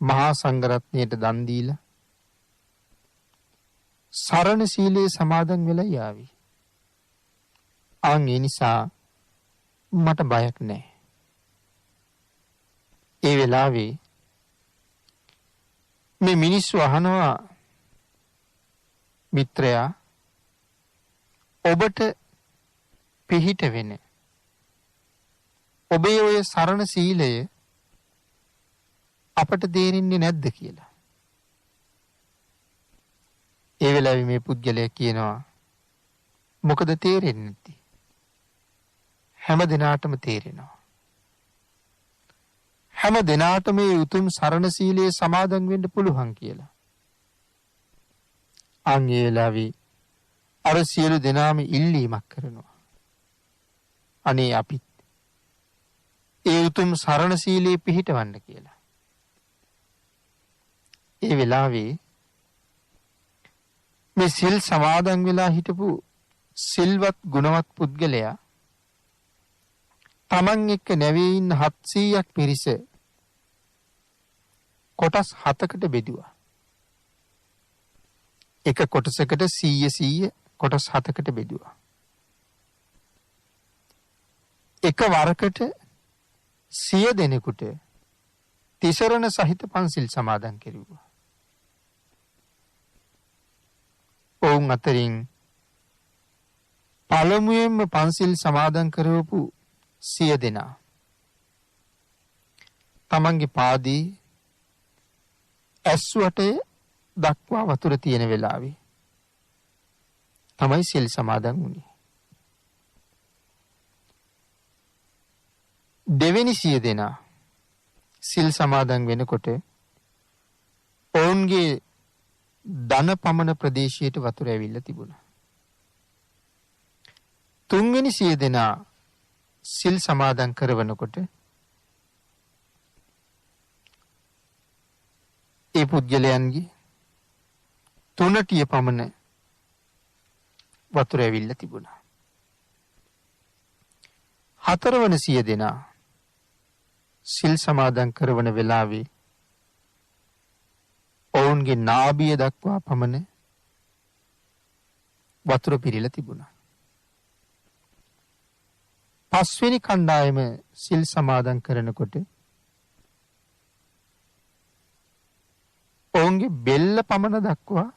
මහා සංඝරත්නයට දන් දීලා සරණ සීලයේ සමාදන් වෙලා යාවි. ඒ නිසා මට බයක් නැහැ. ඒ වෙලාවේ මේ මිනිස්සු අහනවා මිත්‍රයා ඔබට පිහිට වෙන ඔබේ ඔය සරණ සීලය අපට තේරෙන්නේ නැද්ද කියලා. ඒ වෙලාවේ මේ පුද්ගලයා කියනවා මොකද තේරෙන්නේ නැති? හැම දිනාටම තේරෙනවා. හැම දිනාටම මේ උතුම් සරණ සීලයේ සමාදන් වෙන්න පුළුවන් කියලා. අංගේ වෙලාවේ අර සියලු දෙනාම ඉල්ලීමක් කරනවා. අනේ අපිත් ඒ උතුම් සරණ සීලයේ පිහිටවන්න කියලා. ඒ වෙලාවේ මේ සිල් සමාදන් වෙලා හිටපු සිල්වත් ගුණවත් පුද්ගලයා තමන් එක්ක නැවී ඉන්න 700ක් පිරිස කොටස් 7කට බෙදුවා. එක කොටසකට 100 කොටස් 7කට බෙදුවා. එක වරකට 100 දෙනෙකුට තිසරණ සහිත පන්සිල් සමාදන් කෙරුවා. ඔවුන් අතරින් පළමුවෙන්ම පන්සිල් සමාදන් කරවපු 100 දෙනා තමන්ගේ පාදී ඇස්වටේ දක්වා වතුර තියෙන වෙලාවේ තමයි සිල් සමාදන් වුණේ. දෙවෙනි 100 දෙනා සිල් සමාදන් වෙනකොට ඔවුන්ගේ දන පමණ ප්‍රදේශයට වතුර ඇවිල්ලා තිබුණා. තුන්වෙනි 100 දෙනා සිල් සමාදන් කරවනකොට ඒ පුද්ගලයන්ගේ තුනටිය පමණ වතුර ඇවිල්ලා තිබුණා. හතරවන 100 දෙනා සිල් සමාදන් කරවන වෙලාවේ ඔවුන්ගේ නාභිය දක්වා පමණ වතුර පිරීලා තිබුණා. පස්වෙනි කණ්ඩායම සිල් සමාදන් කරනකොට ඔවුන්ගේ බෙල්ල පමණ දක්වා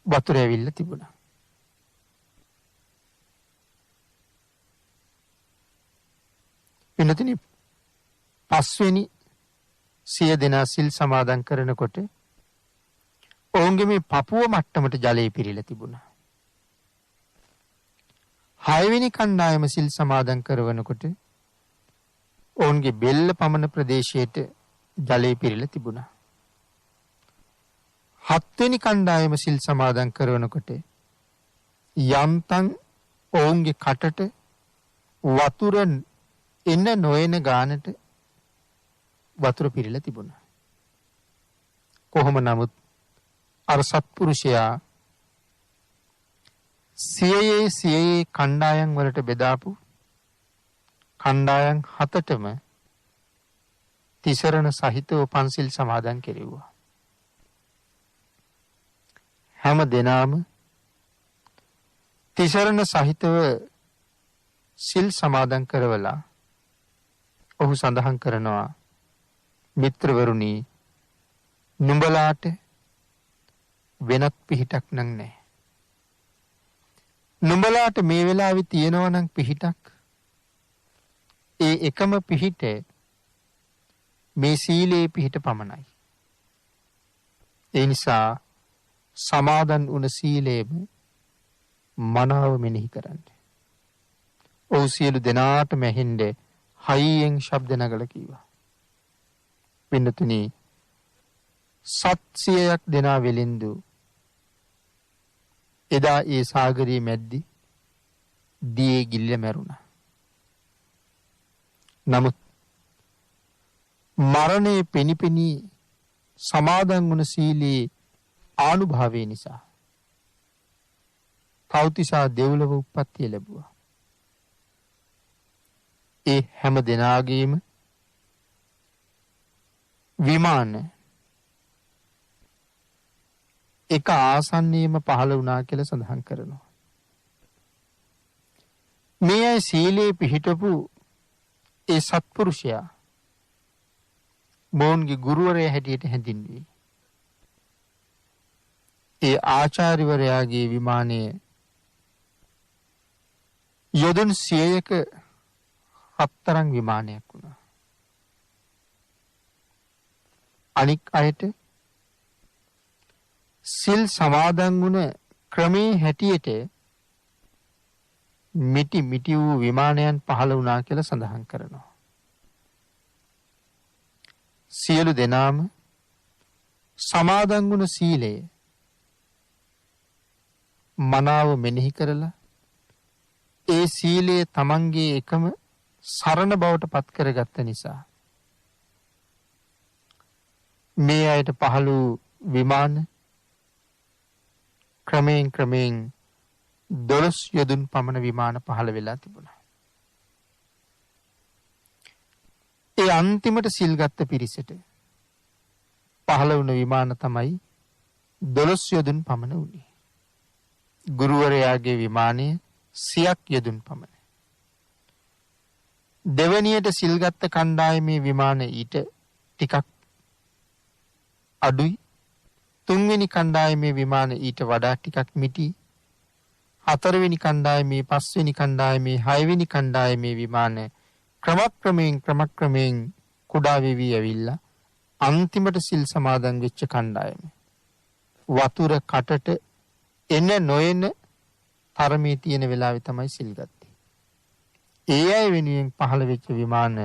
වතුර ඇවිල්ලා තිබුණා. වෙනතනි පස්වෙනි 100 දෙනා සිල් සමාදන් කරනකොට ඔවුන්ගේ මේ පපුව මට්ටමට ජලය පිරීලා තිබුණා. 6 වෙනි කණ්ඩායම සිල් සමාදන් කරවනකොට ඔවුන්ගේ බෙල්ල පමණ ප්‍රදේශයට ජලය පිරීලා තිබුණා. 7 වෙනි කණ්ඩායම සිල් සමාදන් කරවනකොට යම්තම් ඔවුන්ගේ කටට වතුර එන්න නොයන ගානට වතුර පිරීලා තිබුණා. කොහොම නමුත් අර සත්පුරුෂයා සියයේ කණ්ඩායම් වලට බෙදාපු කණ්ඩායම් 7ටම තිසරණ සහිතව පන්සිල් සමාදන් කෙරෙව්වා. හැම දිනම තිසරණ සහිතව සිල් සමාදන් කරවලා ඔහු සඳහන් කරනවා මිත්‍රවරුනි නුඹලාට වෙනත් පිහිටක් නම් නැහැ. නුඹලාට මේ වෙලාවේ තියෙනවා නම් පිහිටක් ඒ එකම පිහිට මේ සීලේ පිහිට පමණයි. ඒ නිසා සමාදන් වුණ සීලේම මනාව මෙනෙහි කරන්න. ඔව් සියලු දෙනාටම ඇහෙන්නේ හයියෙන් ශබ්ද නගලා කීවා. පින්නතුනි 700ක් දෙනා වෙලින්දු එදා ඒ සාගරයේ මැද්දේ දියේ ගිල්ල මැරුණා. නමුත් මරණය පෙනිපෙනී සමාදන් වුණ සීලේ ආනුභාවය නිසා තව්තිසා දෙව්ලොව උප්පත්තිය ලැබුවා. ඒ හැම දෙනාගේම විමාන එක ආසන්නයේම පහළ වුණා කියලා සඳහන් කරනවා. මේ අය සීලේ පිහිටපු ඒ සත්පුරුෂයා මොවුන්ගේ ගුරුවරයා හැටියට හැඳින්වී. ඒ ආචාර්යවරයාගේ විමානයේ යොදුන් 100ක හතරන් විමානයක් වුණා. අනික් අයට සිල් සමාදන් වුණ ක්‍රමේ හැටියට මිටි මිටි වූ විමානයන් පහළ වුණා කියලා සඳහන් කරනවා. සියලු දෙනාම සමාදන් වුණ සීලය මනාව මෙනෙහි කරලා ඒ සීලය තමන්ගේ එකම සරණ බවට පත් කරගත්ත නිසා මේ අයට පහළ වූ විමාන ක්‍රමයෙන් 12 යොදුන් පමණ විමාන පහළ වෙලා තිබුණා. ඒ අන්තිමට සිල් ගත්ත පිරිසට පහළ වුණ විමාන තමයි 12 යොදුන් පමණ වුණේ. ගුරුවරයාගේ විමානය 100ක් යොදුන් පමණ. දෙවැනියට සිල් ගත්ත කණ්ඩායමේ විමාන ඊට ටිකක් අඩුයි. තුන්වෙනි කණ්ඩායමේ විමාන ඊට වඩා ටිකක් මිටි. හතරවෙනි කණ්ඩායමේ, පස්වෙනි කණ්ඩායමේ, හයවෙනි කණ්ඩායමේ විමාන ක්‍රමක්‍රමයෙන් කුඩා වෙවි ඇවිල්ලා අන්තිමට සිල් සමාදන් වෙච්ච කණ්ඩායම වතුර කටට එන නොයන තරමේ තියෙන වෙලාවේ තමයි සිල් ගත්තේ. ඒ අය වෙනුවෙන් පහළ වෙච්ච විමාන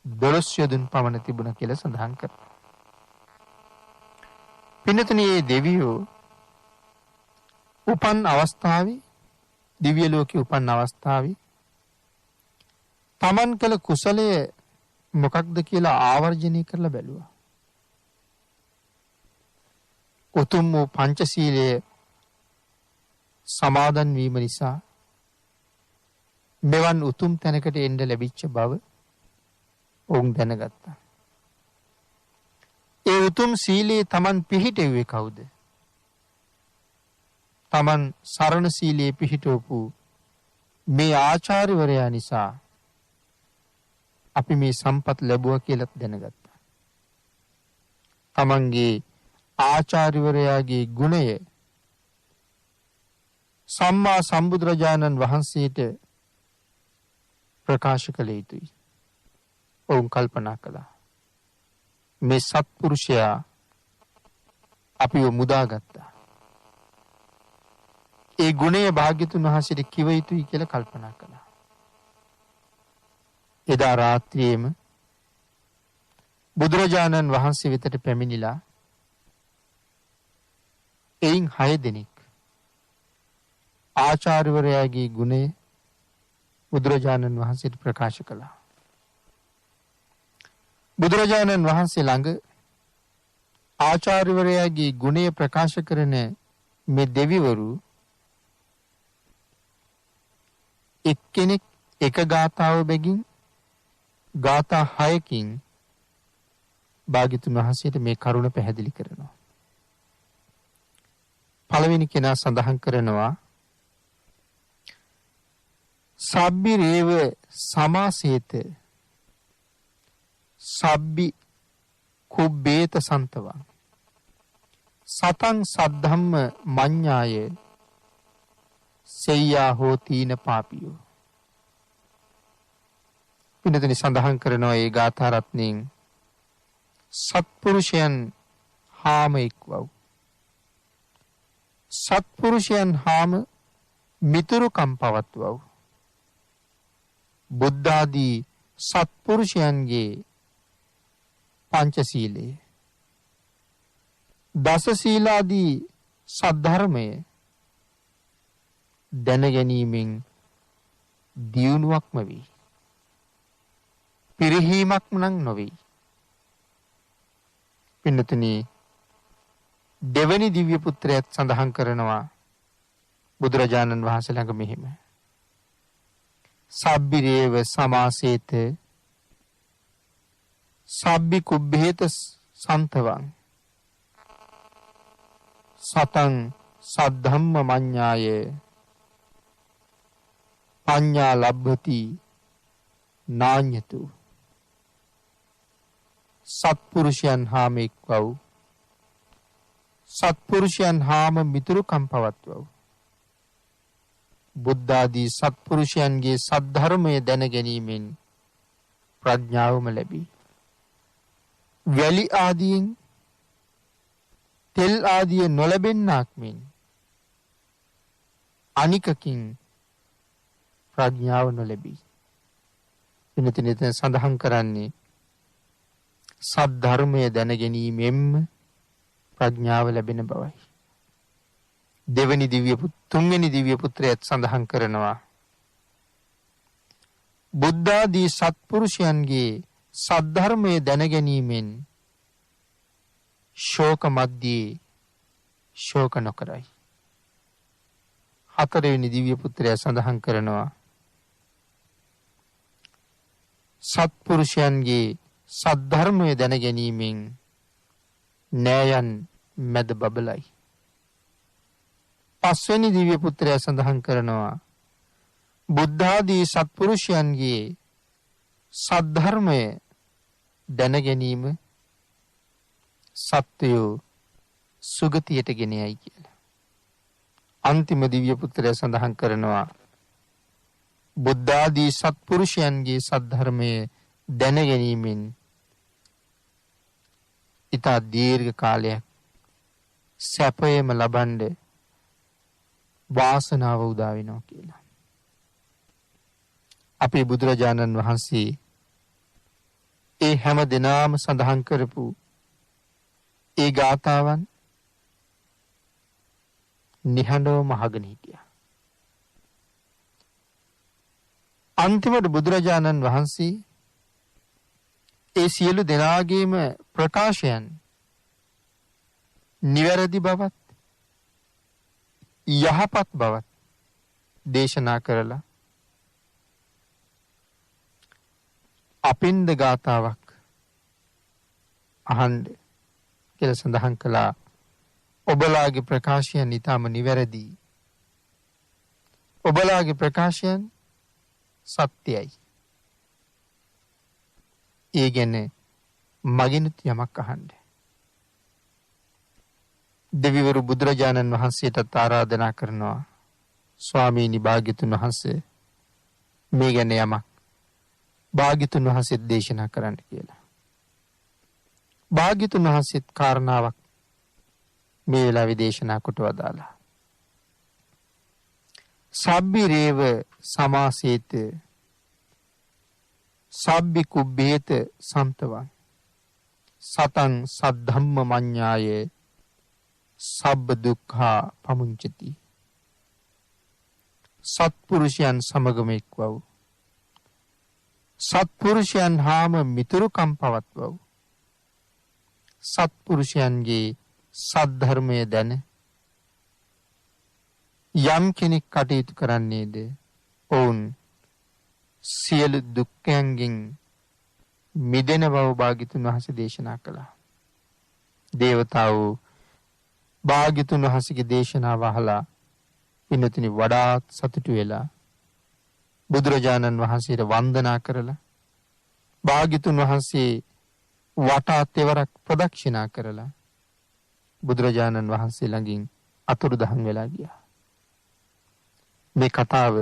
12 යොදුන් පමණ තිබුණා කියලා සඳහන් කරනවා. පින්නතුනි, මේ දෙවියෝ උපන් අවස්ථාවේ, දිව්‍ය ලෝකේ උපන් අවස්ථාවේ තමන් කළ කුසලය මොකක්ද කියලා ආවර්ජනය කරලා බැලුවා. උතුම් වූ පංචශීලය සමාදන් වීම නිසා මෙවන් උතුම් තැනකට එන්න ලැබිච්ච බව ඔවුන් දැනගත්තා. ඒ උතුම් සීලයේ තමන් පිහිටෙව්වේ කවුද? තමන් සරණ සීලයේ පිහිටවපු මේ ආචාර්යවරයා නිසා අපි මේ සම්පත් ලැබුවා කියලා දැනගත්තා. තමන්ගේ ආචාර්යවරයාගේ ගුණය සම්මා සම්බුදුරජාණන් වහන්සේට ප්‍රකාශ කළ යුතුයි. ඔවුන් කල්පනා කළා. මේ සත්පුරුෂයා අපිව මුදාගත්තා. ඒ ගුණය භාග්‍යතුන් වහන්සේට කිව යුතුයි කියලා කල්පනා කළා. එදා රාත්‍රියේම බුදුරජාණන් වහන්සේ වෙතට පැමිණිලා එයින් 6 දෙනෙක් ආචාර්යවරයාගේ ගුණය බුදුරජාණන් වහන්සේට ප්‍රකාශ කළා. බුදුරජාණන් වහන්සේ ළඟ ආචාර්යවරයාගේ ගුණය ප්‍රකාශ කරන මේ දෙවිවරු එක්කෙනෙක් එක ගාථාව බැගින් ගාථා 6කින් භාග්‍යතුන් වහන්සේට මේ කරුණ පැහැදිලි කරනවා. පළවෙනි කෙනා සඳහන් කරනවා සබ්බි රේව සමාසේත සබ්බි කුබ්බේත සන්තවං සතං සද්ධම්ම මඤ්ඤාය සෙය්‍යා හෝතීන පාපියෝ. පින්නතනි සඳහන් කරනවා ඒ ගාථා රත්නයෙන් සත්පුරුෂයන් හාම එක්වව්. සත්පුරුෂයන් හාම මිතුරුකම් පවත්වව්. බුද්ධාදී සත්පුරුෂයන්ගේ පංචශීලයේ දස සීලාදී සද්ධර්මය දැන ගැනීමෙන් දියුණුවක්ම වේ. පිරිහීමක් නම් නොවේ. පින්නතුනි, දෙවනි දිව්‍ය පුත්‍රයාත් සඳහන් කරනවා බුදුරජාණන් වහන්සේ ළඟ මෙහිම සබ්බි රේව සමාසේත සබ්බි කුබ්බේත සන්තවං සතං සද්ධම්ම මඤ්ඤාය පඤ්ඤා ලබ්ධති නාඤ්‍යතු. සත්පුරුෂයන් හාම එක්වව්. සත්පුරුෂයන් හාම මිතුරුකම් පවත්වව්. බුද්ධාදී සත්පුරුෂයන්ගේ සද්ධර්මය දැන ගැනීමෙන් ප්‍රඥාවම ලැබී වැලි ආදියෙන් තෙල් ආදිය නොලැබෙන්නාක් මෙන් අනිකකින් ප්‍රඥාව නොලැබී. එතන සඳහන් කරන්නේ සත් ධර්මය දැන ගැනීමෙන්ම ප්‍රඥාව ලැබෙන බවයි. තුන්වෙනි දිව්‍ය පුත්‍රයත් සඳහන් කරනවා බුද්ධාදී සත්පුරුෂයන්ගේ සද්ධර්මය දැන ගැනීමෙන් ශෝක මධ්‍යයේ ශෝක නොකරයි. හතරවෙනි දිව්‍ය පුත්‍රයා සඳහන් කරනවා සත්පුරුෂයන්ගේ සද්ධර්මය දැන ගැනීමෙන් නෑයන් මැද බබලයි. පස්වෙනි දිව්‍ය පුත්‍රයා සඳහන් කරනවා බුද්ධාදී සත්පුරුෂයන්ගේ සද්ධර්මය දැන ගැනීම සත්වයෝ සුගතියට ගෙන යයි කියලා. අන්තිම දිව්‍ය පුත්‍රයා සඳහන් කරනවා බුද්ධාදී සත්පුරුෂයන්ගේ සද්ධර්මය දැන ගැනීමෙන් ඉතා දීර්ඝ කාලයක් සැපයම ලබන්න වාසනාව උදා වෙනවා කියලා. අපේ බුදුරජාණන් වහන්සේ ඒ හැම දිනාම සඳහන් කරපු ඒ ගාථාවන් නිහඬවම අහගෙන හිටියා. අන්තිමට බුදුරජාණන් වහන්සේ ඒ සියලු දෙනාගේම ප්‍රකාශයන් නිවැරදි බවත් යහපත් බවත් දේශනා කරලා අපින්ද ගාථාවක් අහන්න කියලා සඳහන් කළා. ඔබලාගේ ප්‍රකාශයන් ඊටම නිවැරදි. ඔබලාගේ ප්‍රකාශයන් සත්‍යයි. ඒ ගැන මගිනුත් යමක් අහන්න. දෙවිවරු බුදුරජාණන් වහන්සේට ආරාධනා කරනවා ස්වාමීනි භාග්‍යතුන් වහන්සේ මේ ගැන යමක් භාග්‍යතුන් වහන්සේත් දේශනා කරන්න කියලා. භාග්‍යතුන් වහන්සේත් කාරණාවක් මේ වෙලාවේ දේශනා කොට වදාලා. සබ්බි රේව සමාසේත සබ්බි කුබ්බේත සම්තවං සතං සද්ධම්ම මඤ්ඤාය සබ්බ දුක්ඛා පමුංචති. සත්පුරුෂයන් සමගම එක්වව් සත්පුරුෂයන් හාම මිතුරුකම් පවත්වව් සත්පුරුෂයන්ගේ සද්ධර්මය දැන යම් කෙනෙක් කටයුතු කරන්නේද ඔවුන් සියලු දුක්ඛයන්ගෙන් මිදෙන බව භාග්‍යතුන් වහන්සේ දේශනා කළා. දේවතාවෝ භාග්‍යතුන් වහන්සේගේ දේශනාව අහලා පින්තුනි වඩාත් සතුටු වෙලා බුදුරජාණන් වහන්සේට වන්දනා කරලා භාග්‍යතුන් වහන්සේ වටා තෙවරක් ප්‍රදක්ෂිනා කරලා බුදුරජාණන් වහන්සේ ළඟින් අතුරුදහන් වෙලා ගියා. මේ කතාව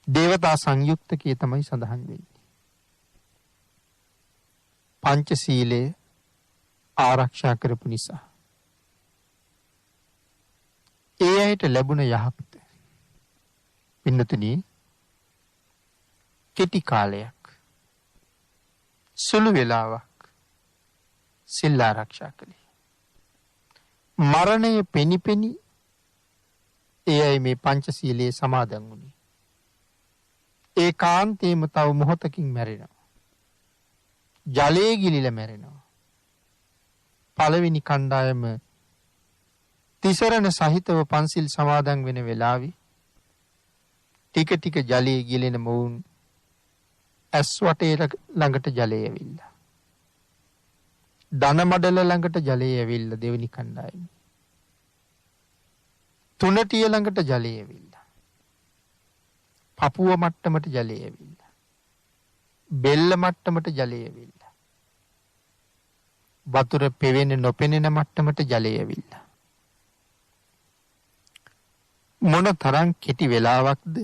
දේවතා සංයුක්තකයේ තමයි සඳහන් වෙන්නේ. පංචශීලය ආරක්ෂා කරපු නිසා ඒ අයට ලැබුණ යහපත පින්නතුනි කෙටි කාලයක් සුළු වෙලාවක් සිල් ආරක්ෂා කළේ. මරණය පෙනිපෙනි ඒ අය මේ පංචශීලයේ සමාදන් වුණේ. ඒකාන්තයෙන්ම තව මොහොතකින් මැරෙනවා. ජලයේ ගිලිලා මැරෙනවා. පළවෙනි කණ්ඩායම තිසරණ සහිතව පන්සිල් සමාදන් වෙන වෙලාවේ ටික ටික ජලයේ ගිලෙන මොවුන් ඇස් වටේ ළඟට ජලය ඇවිල්ලා. දන මඩල ළඟට ජලය ඇවිල්ලා දෙවෙනි කණ්ඩායම. තුනටිය ළඟට ජලය ඇවිල්ලා. පපුව මට්ටමට ජලය ඇවිල්ලා. බෙල්ල මට්ටමට ජලය ඇවිල්ලා. වතුර පෙවෙන නොපෙනෙන මට්ටමට ජලය ඇවිල්ලා. මොන තරම් කෙටි වෙලාවක්ද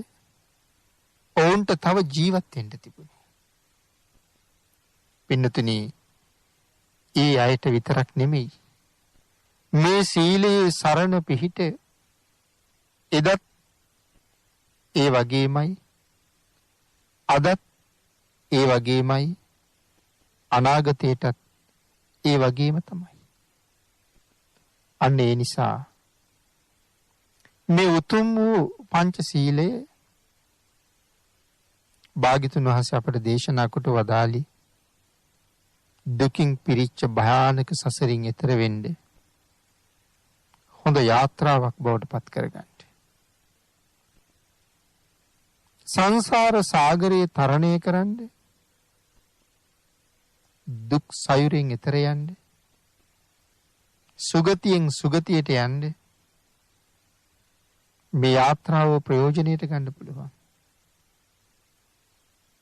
ඔවුන්ට තව ජීවත් වෙන්න තිබුණේ. පින්නතුනි ඒ අයට විතරක් නෙමෙයි. මේ සීලයේ සරණ පිහිට එදත් ඒ වගේමයි, අදත් ඒ වගේමයි, අනාගතයටත් ඒ වගේම තමයි. අන්න ඒ නිසා මේ උතුම් වූ පංචශීලය භාග්‍යතුන් වහන්සේ අපට දේශනා කොට වදාළි දුකින් පිරිච්ච භයානක සසරින් එතර වෙන්න හොඳ යාත්‍රාවක් බවට පත් කරගන්න. සංසාර සාගරයේ තරණය කරන්න, දුක් සයුරින් එතර යන්න, සුගතියෙන් සුගතියට යන්න මේ යාත්‍රාව ප්‍රයෝජනයට ගන්න පුළුවන්.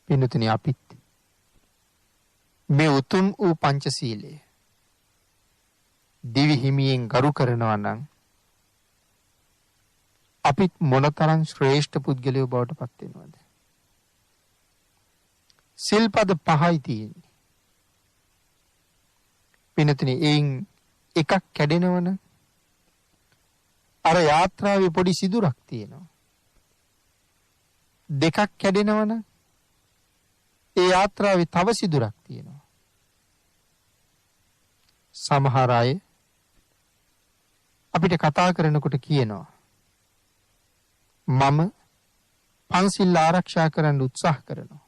පින්තුනි, අපිත් මේ උතුම් වූ පංචශීලය දිවි හිමියෙන් ගරු කරනවා නම් අපිත් මොනතරම් ශ්‍රේෂ්ඨ පුද්ගලයෝ බවට පත් වෙනවද? සිල්පද 5යි තියෙන්නේ. පින්තුනි, එයින් එකක් කැඩෙනවනම් අර යාත්‍රාවේ පොඩි සිදුරක් තියෙනවා. දෙකක් කැඩෙනවනම් ඒ යාත්‍රාවේ තව සිදුරක් තියෙනවා. සමහර අය අපිට කතා කරනකොට කියනවා මම පන්සිල් ආරක්ෂා කරන්න උත්සාහ කරනවා.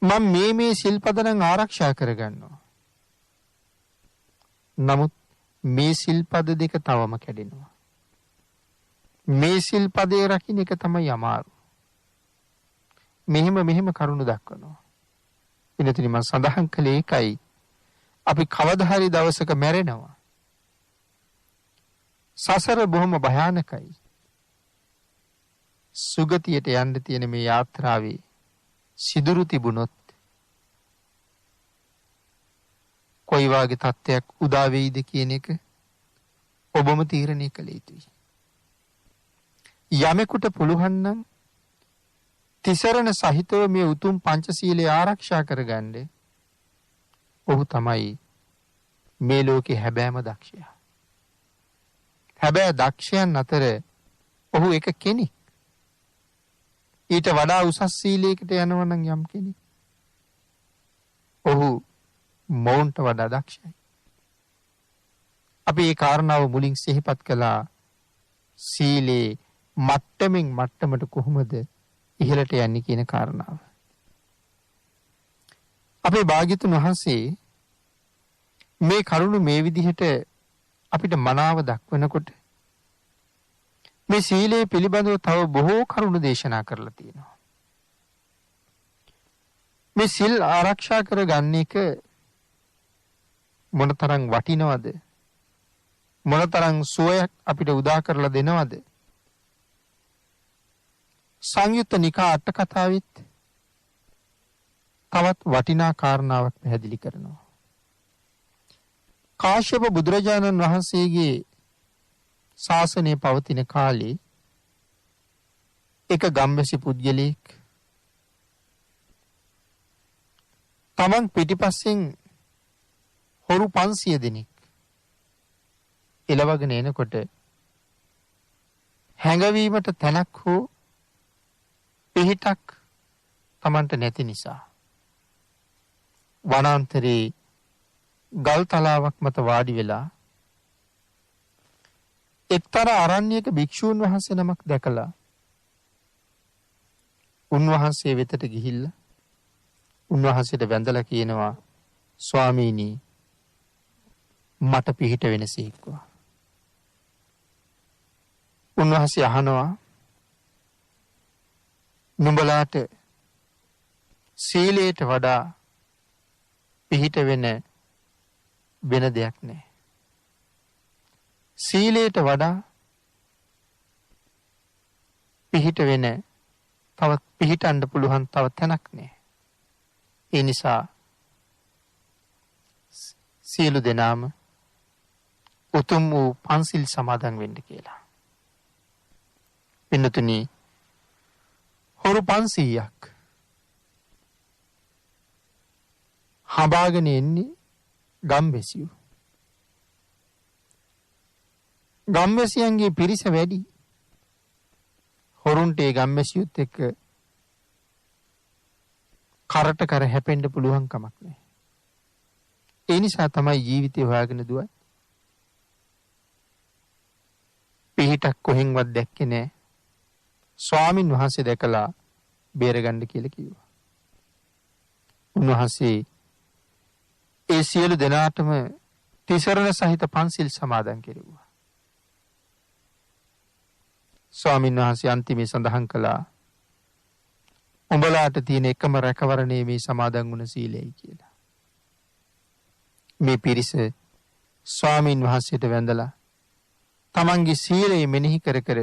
මම මේ සිල්පද නම් ආරක්ෂා කරගන්නවා. නමුත් මේ සිල්පද දෙක තවම කැඩෙනවා. මේ සිල්පදේ රකින්න එක තමයි අමාරු. මෙහෙම කරුණු දක්වනවා. පින්තුනි, මම සඳහන් කළේ ඒකයි. අපි කවදා හරි දවසක මැරෙනවා. සසර බොහොම භයානකයි. සුගතියට යන්න තියෙන මේ යාත්‍රාවේ සිදුරු තිබුණොත් කොයි වාගේ තත්ත්වයක් උදා වෙයිද කියන එක ඔබම තීරණය කළ යුතුයි. යමෙකුට පුළුවන් නම් තිසරණ සහිතව මේ උතුම් පංචශීලය ආරක්ෂා කරගන්න, ඔහු තමයි මේ ලෝකේ හැබෑම දක්ෂයා. හැබැයි දක්ෂයන් අතර ඔහු එක කෙනෙක්. ඊට වඩා උසස් සීලයකට යනවා නම් යම් කෙනෙක්, ඔහු මොවුන්ට වඩා දක්ෂයි. අපි මේ කාරණාව මුලින් සිහිපත් කළා. සීලේ මට්ටමින් මට්ටමට කොහොමද ඉහළට යන්නේ කියන කාරණාව. අපේ භාග්‍යතුන් වහන්සේ මේ කරුණ මේ විදිහට අපිට මනාව දක්වනකොට මේ සීලය පිළිබඳව තව බොහෝ කරුණු දේශනා කරලා තියෙනවා. මේ සිල් ආරක්ෂා කරගන්න එක මොනතරම් වටිනවද? මොනතරම් සුවයක් අපිට උදා කරලා දෙනවද? සංයුත්ත නිකා අට කතාවෙත් තවත් වටිනා කාරණාවක් පැහැදිලි කරනවා. කාශ්‍යප බුදුරජාණන් වහන්සේගේ ශාසනය පවතින කාලේ එක ගම්වැසි පුද්ගලයෙක් තමන් පිටිපස්සෙන් හොරු 500 දෙනෙක් එළවගෙන එනකොට හැඟවීමට තැනක් හෝ පිහිටක් තමන්ට නැති නිසා වනාන්තරේ ගල් තලාවක් මත වාඩි වෙලා එක්තරා අරණ්‍යක භික්ෂූන් වහන්සේ නමක් දැකලා උන්වහන්සේ වෙතට ගිහිල්ලා උන්වහන්සේට වැඳලා කියනවා, ස්වාමීනි, මට පිහිට වෙනසේක්වා. උන්වහන්සේ අහනවා, නුඹලාට සීලයට වඩා පිහිට වෙන දෙයක් නැහැ. සීලයට වඩා පිහිට වෙන තවත් පිහිටන්න පුළුවන් තව තැනක් නැහැ. ඒ නිසා සියලු දෙනාම උතුම් වූ පන්සිල් සමාදන් වෙන්න කියලා. පින්නතුනි, හොරු 500ක් හඹාගෙන එන්නේ ගම්වැසියෝ. ගම්වැසියන්ගේ පිරිස වැඩි. හොරුන්ට ඒ ගම්වැසියොත් එක්ක කරට කර හැපෙන්න පුළුවන් කමක් නැහැ. ඒ නිසා තමයි ජීවිතය හොයාගෙන දුවන්නේ. පිහිටක් කොහෙන්වත් දැක්කේ නැහැ. ස්වාමින් වහන්සේ දැකලා බේරගන්න කියලා කිව්වා. උන්වහන්සේ ඒ සියලු දෙනාටම තිසරණ සහිත පන්සිල් සමාදන් කෙරෙව්වා. ස්වාමින් වහන්සේ අන්තිමේ සඳහන් කළා උඹලාට තියෙන එකම රැකවරණේ මේ සමාදන් වුණ සීලයයි කියලා. මේ පිරිස ස්වාමින් වහන්සේට වැඳලා තමන්ගේ සීලය මෙනෙහි කර කර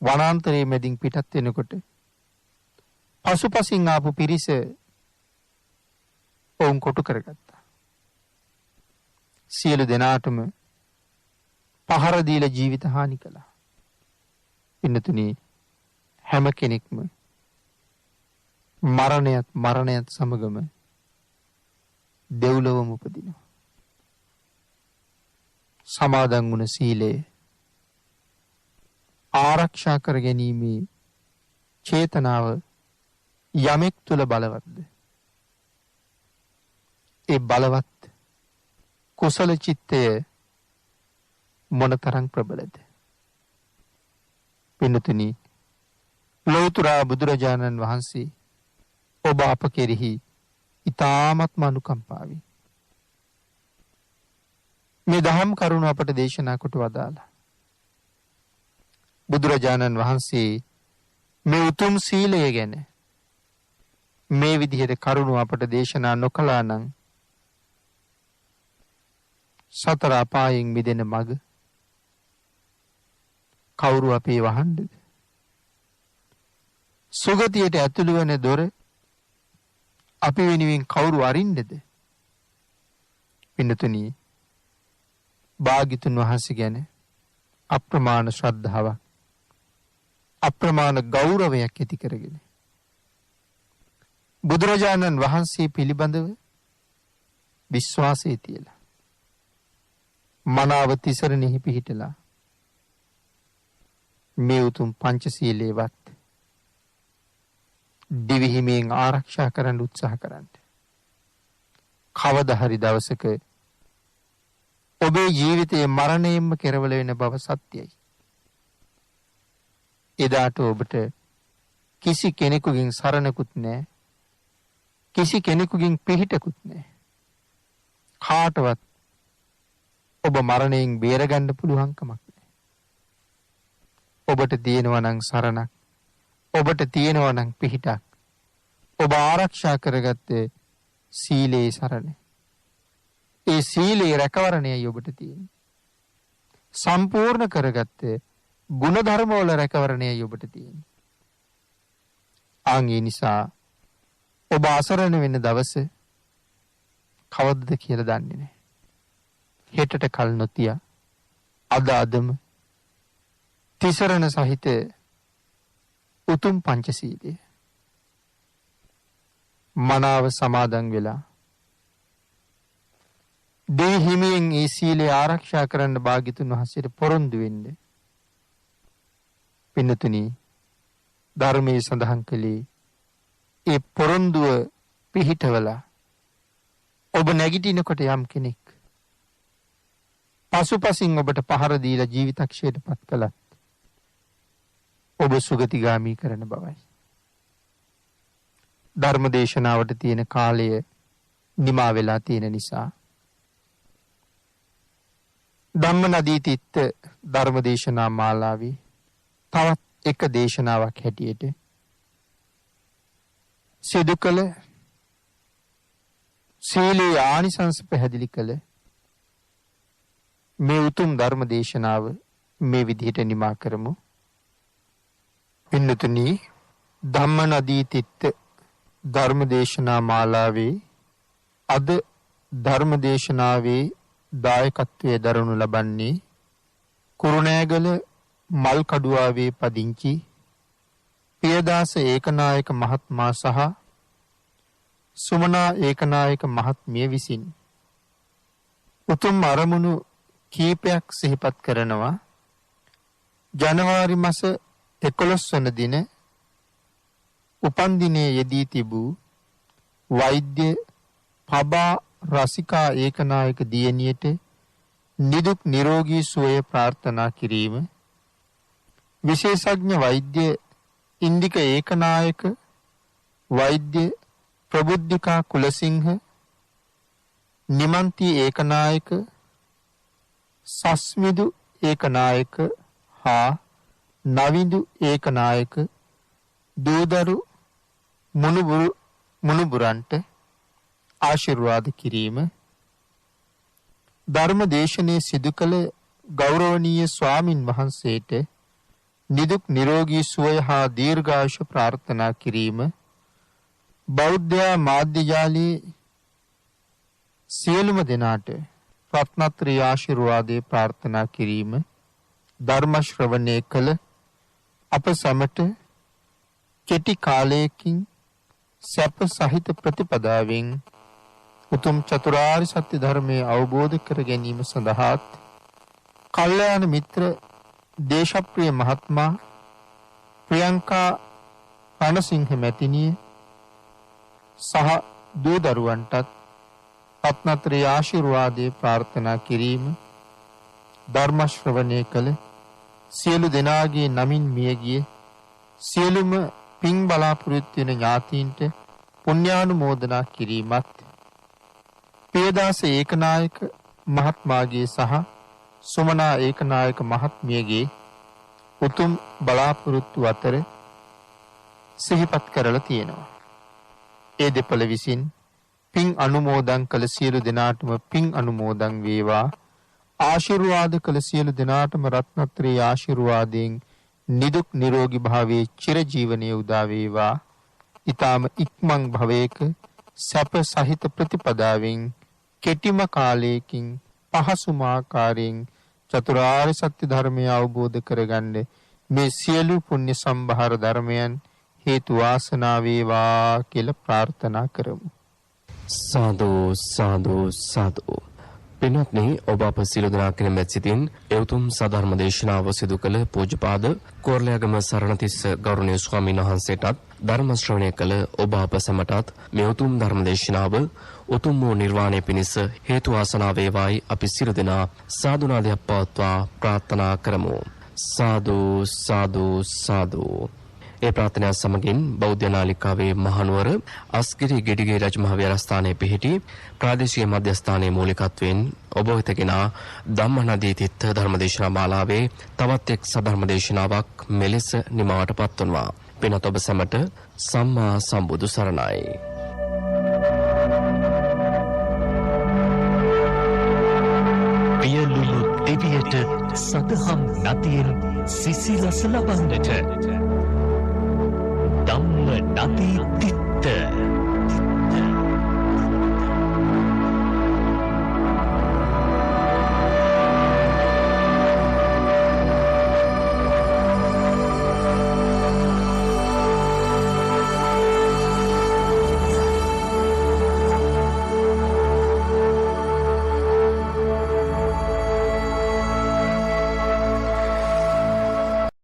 වනාන්තරයේ මැදින් පිටත් වෙනකොට පසුපසින් ආපු පිරිස ඔවුන් කොටු කරගත්තා. සියලු දෙනාටම පහර දීලා ජීවිත හානි කළා. පින්නතුනි හැම කෙනෙක්ම මරණයත් සමගම දෙව්ලොවම උපදිනවා. සමාදන් වුණ සීලය ආරක්ෂා කර ගැනීමේ චේතනාව යමෙක් තුළ බලවත්ද? ඒ බලවත් කුසල චිත්තය මොනතරම් ප්‍රබලද? පින්නතුනි ලෞතර බුදුරජාණන් වහන්සේ ඔබ අප කෙරෙහි ඊ타ත්ම අනුකම්පාවයි මේ දහම් කරුණ අපට දේශනා කොට වදාලා. බුදුරජාණන් වහන්සේ මේ උතුම් සීලය ගැන මේ විදිහට කරුණ අපට දේශනා නොකළා නම් සතර අපායෙන් මිදෙන මඟ කවුරු අපේ වහන්නද? සුගතියට ඇතුළු වෙන දොර අපි වෙනුවෙන් කවුරු අරින්නද? පින්නතුනි භාග්‍යතුන් වහන්සේ ගැන අප්‍රමාණ ශ්‍රද්ධාවක් අප්‍රමාණ ගෞරවයක් ඇති කරගෙන බුදුරජාණන් වහන්සේ පිළිබඳව විශ්වාසය තියලා මනාව තිසරණෙහි පිහිටලා මේ උතුම් පංචශීලයේවත් දිවිහිමියෙන් ආරක්ෂා කරන්න උත්සාහ කරන්න. කවදා හරි දවසක ඔබේ ජීවිතයේ මරණයෙන්ම කෙරවල වෙන බව සත්‍යයි. එදාට ඔබට කිසි කෙනෙකුගෙන් සරණකුත් නැහැ. කිසි කෙනෙකුගෙන් පිහිටකුත් නැහැ. කාටවත් ඔබ මරණයෙන් බේරගන්න පුළුවන් කමක් නැහැ. ඔබට තියෙනවා නම් සරණක්, ඔබට තියෙනවා නම් පිහිටක්, ඔබ ආරක්ෂා කරගත්තේ සීලේ සරණ. ඒ සීලේ රැකවරණයයි ඔබට තියෙන්නේ. සම්පූර්ණ කරගත්තේ ගුණධර්ම වල රැකවරණයයි ඔබට තියෙන්නේ. ඒ නිසා ඔබ අසරණ වෙන දවස කවද්ද කියලා දන්නේ නැහැ. හෙටට කල් නොතිය අදම තිසරණ සහිත උතුම් පංචශීලය මනාව සමාදන් වෙලා දෙවි හිමියෙන් ඒ සීලය ආරක්ෂා කරන්න භාග්‍යතුන් වහන්සේට පොරොන්දු වෙන්න. පින්නතුනි ධර්මයේ සඳහන් කළේ ඒ පොරොන්දුව පිහිටවලා ඔබ නැගිටිනකොට යම් කෙනෙක් පසුපසින් ඔබට පහර දීලා ජීවිතක්ෂයට පත් කළත් ඔබ සුගතිගාමී කරන බවයි. ධර්ම දේශනාවට තියෙන කාලය නිමා වෙලා තියෙන නිසා ධම්ම නදී තිත්ත ධර්ම දේශනා මාලාවේ තවත් එක දේශනාවක් හැටියට සිදු කළ සීලේ ආනිසංස පැහැදිලි කළ මේ උතුම් ධර්ම දේශනාව මේ විදිහට නිමා කරමු. පින්නතුනි ධම්ම නදී තිත්ත ධර්ම දේශනා මාලාවේ අද ධර්ම දේශනාවේ දායකත්වයේ දරනු ලබන්නේ කුරුණෑගල මල්කඩුවාවේ පදිංචි පියදාස ඒකනායක මහත්මයා සහ සුමනා ඒකනායක මහත්මිය විසින් උතුම් අරමුණු කීපයක් සිහිපත් කරනවා. ජනවාරි මාස 11 වන දින උපන් දිනයේ යෙදී තිබූ වෛද්‍ය පබා රසිකා ඒකනායක දියණියට නිදුක් නිරෝගී සුවය ප්‍රාර්ථනා කිරීම, විශේෂඥ වෛද්‍ය ඉන්දික ඒකනායක, වෛද්‍ය ප්‍රබුද්ධිකා කුලසිංහ, නිමන්ති ඒකනායක, සස්මිදු ඒකනායක හා නවිදු ඒකනායක දූදරු මුණුබුරන්ට ආශිර්වාද කිරීම, ධර්ම දේශනේ සිදු කළ ගෞරවනීය ස්වාමින් වහන්සේට නිදුක් නිරෝගී සුවය හා දීර්ඝායුෂ ප්‍රාර්ථනා කිරීම, බෞද්ධ මාධ්‍ය ජාලයේ සියලුම දෙනාට රත්නත්‍රි ආශිර්වාදේ ප්‍රාර්ථනා කිරීම, ධර්ම ශ්‍රවණය කළ අප සැමට කෙටි කාලයකින් සැප සහිත ප්‍රතිපදාවෙන් උතුම් චතුරාර්ය සත්‍ය ධර්මයේ අවබෝධ කර ගැනීම සඳහාත් කල්යාණ මිත්‍ර දේශප්‍රිය මහත්මා ප්‍රියංකා රණසිංහ මැතිණිය සහ දූ දරුවන්ටත් රත්නත්‍රි ආශිර්වාදේ ප්‍රාර්ථනා කිරීම, ධර්ම ශ්‍රවණය කළ සියලු දෙනාගේ නමින් මියගිය සියලුම පින් බලාපොරොත්තු වෙන ඥාතීන්ට පුණ්‍යානුමෝදනා කිරීමත්, පියදාස ඒකනායක මහත්මයාගේ සහ සුමනා ඒකනායක මහත්මියගේ උතුම් බලාපොරොත්තු අතර සිහිපත් කරලා තියෙනවා. ඒ දෙපළ විසින් පින් අනුමෝදන් කළ සියලු දෙනාටම පින් අනුමෝදන් වේවා. ආශිර්වාද කළ සියලු දෙනාටම රත්නත්‍රි ආශිර්වාදයෙන් නිදුක් නිරෝගී භාවයේ චිරජීවනයේ උදා වේවා. ඊටාම ඉක්මන් භවයක සැප සහිත ප්‍රතිපදාවෙන් කෙටිම කාලයකින් පහසුම ආකාරයෙන් චතුරාර්ය සත්‍ය ධර්මය අවබෝධ කරගන්න මේ සියලු පුණ්‍ය සම්භාර ධර්මයන් හේතු වාසනා වේවා කියලා ප්‍රාර්ථනා කරමු. සාදු සාදු සාදු. පින්වත්නි, ඔබ අප සියලු දෙනා කෙනෙක් මෙත් සිතින් එවතුම් සාධර්ම දේශනාව සිදු කළ පූජ්‍යපාද කෝරළයාගම සරණතිස්ස ගෞරවනීය ස්වාමීන් වහන්සේටත් ධර්ම ශ්‍රවණය කළ ඔබ අප සැමටත් මේ උතුම් ධර්ම දේශනාව උතුම් වූ නිර්වාණය පිණිස හේතු වාසනා වේවායි අපි සියලු දෙනා සාදුනාදයක් පවත්වා ප්‍රාර්ථනා කරමු. සාදු සාදු සාදු. ඒ ප්‍රාර්ථනා සමගින් බෞද්ධ නාලිකාවේ මහනුවර අස්ගිරි ගෙඩිගේ රජමහා විහාරස්ථානයේ පිහිටි ප්‍රාදේශීය මධ්‍යස්ථානයේ මූලිකත්වයෙන් ඔබ වෙතගෙන ධම්මනදී තිත්ත ධර්මදේශනා මාලාවේ තවත් එක් සධර්ම දේශනාවක් මෙලෙස නිමවට පත්වනවා. පින්වත් ඔබ සැමට සම්මා සම්බුදු සරණයි. පියලුණු දෙවියට සදහම් නදියෙන් සිසිලස ලබන්නට ධම්ම නදී තිත්ත